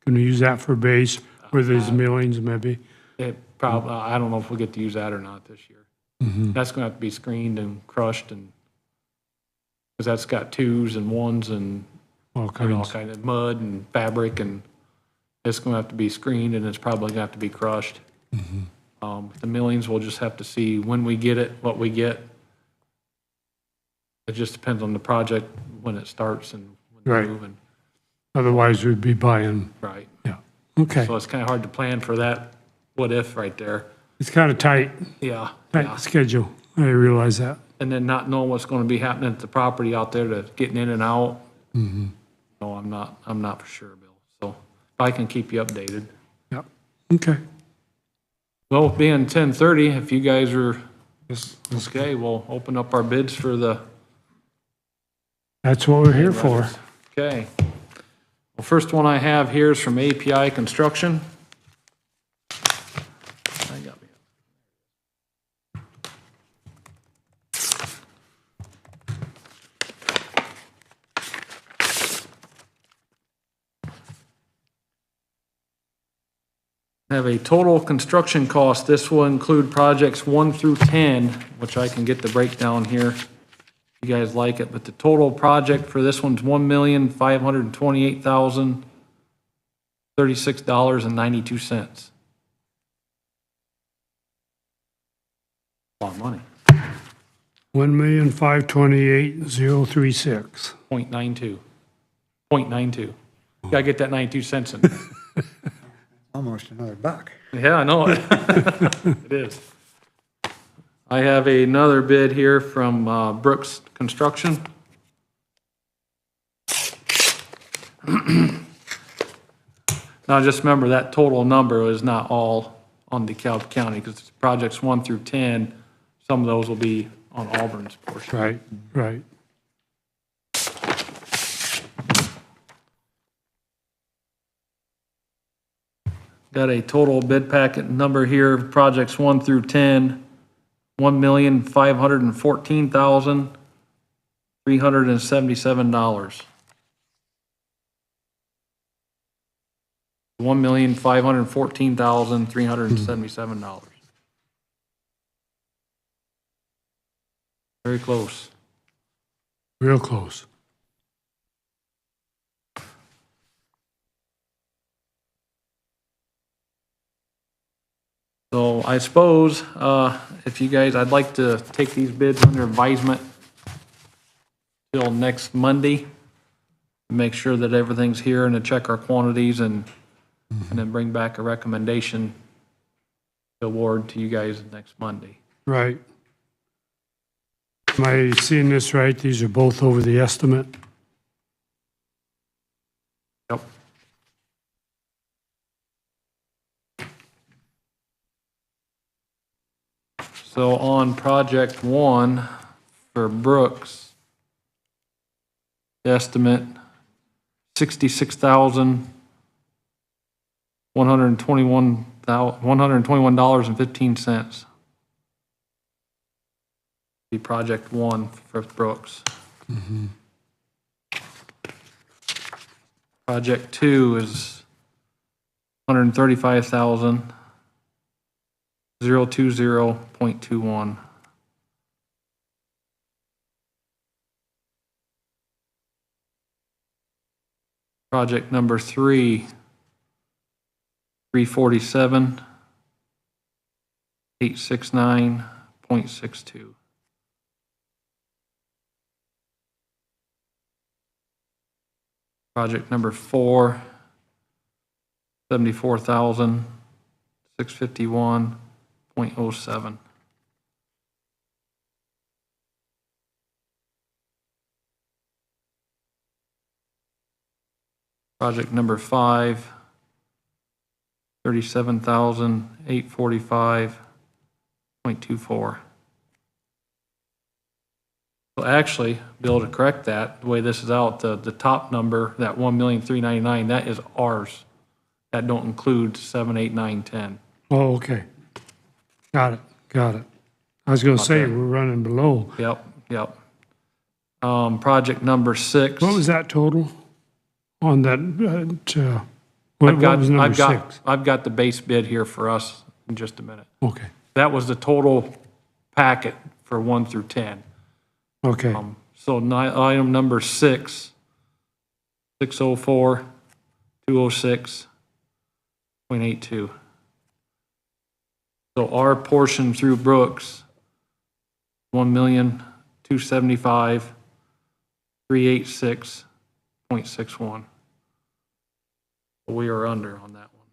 can we use that for base, or these millings maybe? It probably, I don't know if we'll get to use that or not this year. That's going to have to be screened and crushed, and because that's got twos and ones and All all kinds. kind of mud and fabric, and it's going to have to be screened, and it's probably going to have to be crushed. The millings, we'll just have to see when we get it, what we get. It just depends on the project, when it starts and when Right. they're moving. Otherwise, we'd be buying, Right. yeah. Okay. So it's kind of hard to plan for that what if right there. It's kind of tight Yeah. Yeah. schedule. I realize that. And then not knowing what's going to be happening at the property out there, to getting in and out. No, I'm not for sure, Bill. So I can keep you updated. Yep. Okay. Well, being 10:30, if you guys are okay, we'll open up our bids for the, That's what we're here for. okay. Well, first one I have here is from API Construction. I got me. Have a total construction cost. This will include projects 1 through 10, which I can get the breakdown here if you guys like it. But the total project for this one's $1,528,036.92. A lot of money. 1,528,036. 0.92. 0.92. Gotta get that 92 cents in. Almost another buck. Yeah, I know it. It is. I have another bid here from Brooks Construction. Now, just remember that total number is not all on DeKalb County, because projects 1 through 10, some of those will be on Auburn's portion. Right, right. Got a total bid packet number here, projects 1 through 10, $1,514,377. $1,514,377. Very close. Real close. So I suppose, if you guys, I'd like to take these bids under advisement till next Monday, make sure that everything's here and to check our quantities and then bring back a recommendation to award to you guys next Monday. Right. Am I seeing this right? These are both over the estimate? Yep. So on project one for Brooks, the estimate $121,121.15. Be project one for Brooks. Project two is 135,020.21. Project number three, 347, 869.62. Project number four, 74,651.07. Project number five, 37,845.24. So actually, Bill, to correct that, the way this is out, the top number, that 1,399,000, that is ours. That don't include 7, 8, 9, 10. Oh, okay. Got it, got it. I was gonna say, Okay. we're running below. Yep, yep. Project number six. What was that total on that, what was number six? I've got the base bid here for us in just a minute. Okay, That was the total packet for 1 through 10. okay, So item number six, 604, 206.82. So our portion through Brooks, 1,275,386.61. We are under on that one.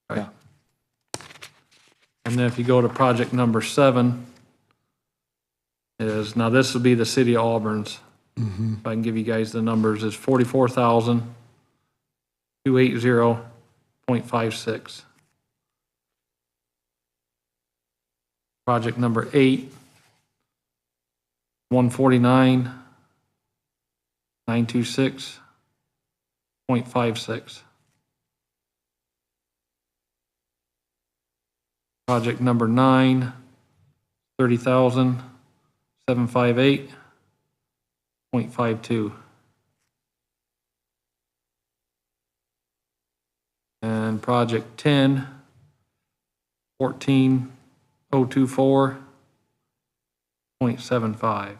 Right. And then if you go to project number 7, is, now this will be the city of Auburn's. If I can give you guys the numbers, is 44,280.56. Project number 8, 149,926.56. Project number 9, 30,758.52. And project 10, 14,024.75.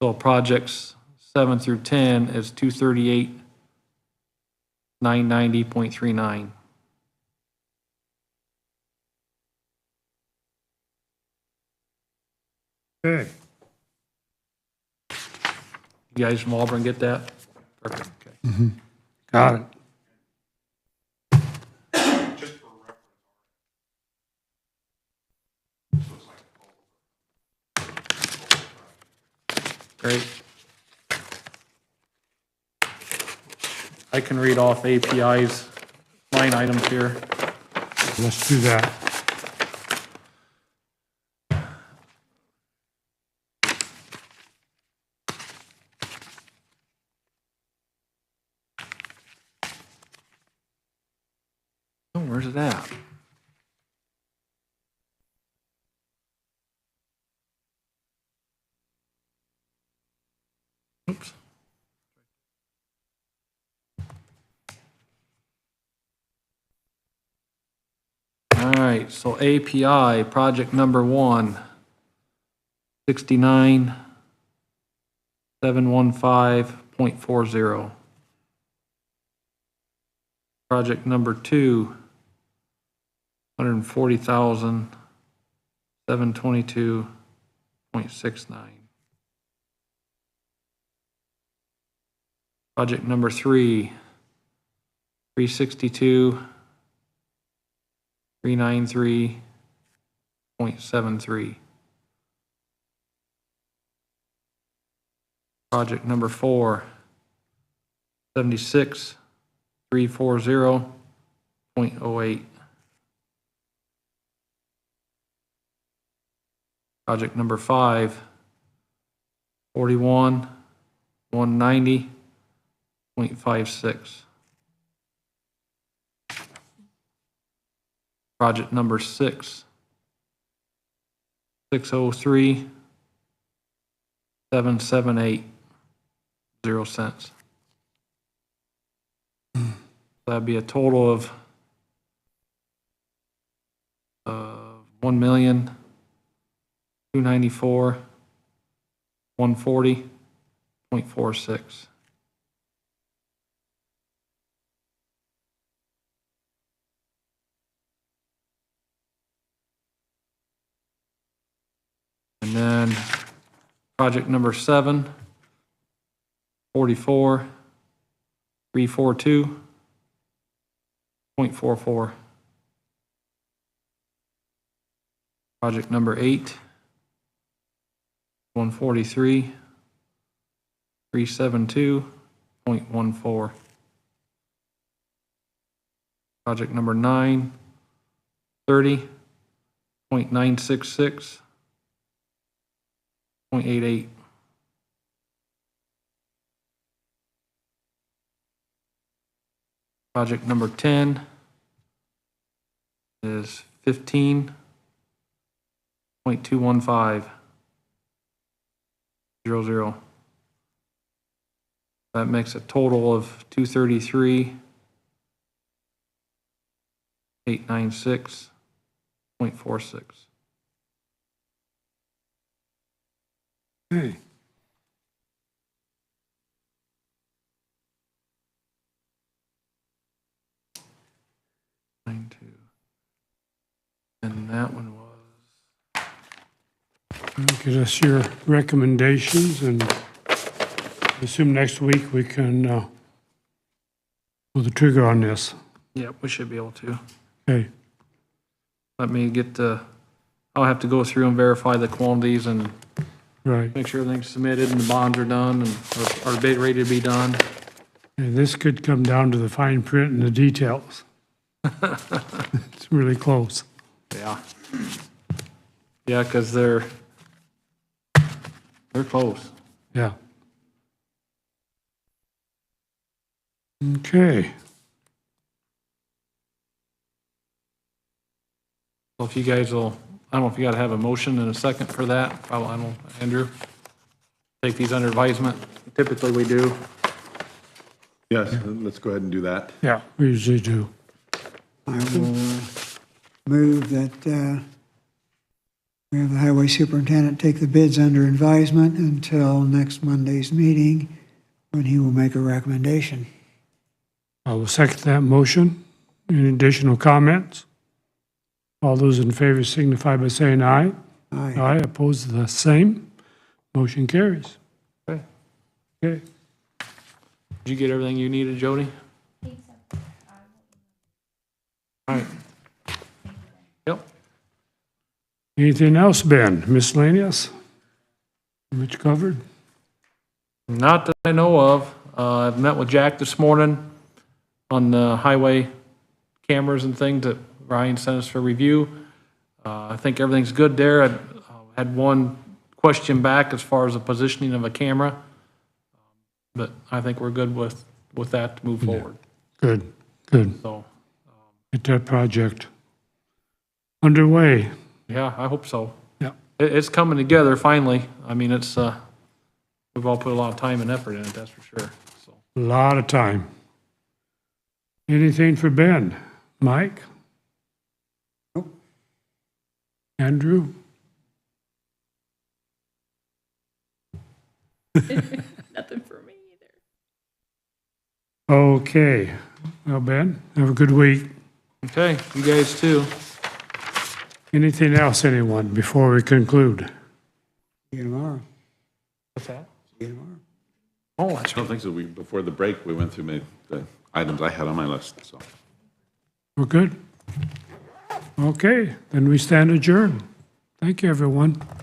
So projects 7 through 10 is 238,990.39. okay. You guys from Auburn get that? Perfect, okay. Got it. Just for reference. Great. I can read off API's line items here. Let's do that. Oh, where's it at? Oops. All right, so API, project number 1, 69,715.40. Project number 2, 140,722.69. Project number 3, 362, 393, 0.73. Project number 4, 76,340.08. Project number 5, 41,190.56. Project number 6, 603,778.0 cents. That'd be a total of 1,294,140.46. And then project number 7, 44,342.44. Project number 8, 143,372.14. Project number 9, 30.966.88. Project number 10 is 15.215.00. That makes a total of 233,896.46. Okay. And that one was, Get us your recommendations, and assume next week we can pull the trigger on this. yep, we should be able to. Okay, Let me get the, I'll have to go through and verify the quantities and right. make sure everything's submitted and the bonds are done and are bid ready to be done. And this could come down to the fine print and the details. It's really close. Yeah. Yeah, because they're close. Yeah. Okay. So if you guys will, I don't know if you got to have a motion and a second for that. I don't, Andrew, take these under advisement. Typically we do. Yes, let's go ahead and do that. Yeah, we usually do. I will move that we have the highway superintendent take the bids under advisement until next Monday's meeting, when he will make a recommendation. I will second that motion. Any additional comments? All those in favor signify by saying aye. Aye. Aye, opposed, the same. Motion carries. Okay. Okay. Did you get everything you needed, Jody? All right. Yep. Anything else, Ben? Miscellaneous? Which covered? Not that I know of. I've met with Jack this morning on the highway cameras and things that Ryan sent us for review. I think everything's good there. I had one question back as far as the positioning of a camera, but I think we're good with that to move forward. Good, good. So, Get that project underway. yeah, I hope so. Yeah. It's coming together finally. I mean, it's, we've all put a lot of time and effort in it, that's for sure. So, A lot of time. Anything for Ben? Mike? Nope. Andrew? Nothing for me either. Okay. Well, Ben, have a good week. okay, you guys too. Anything else, anyone, before we conclude? See you tomorrow. What's that? See you tomorrow. Oh, that's I don't think so. Before the break, we went through the items I had on my list, so. We're good? Okay, then we stand adjourned. Thank you, everyone.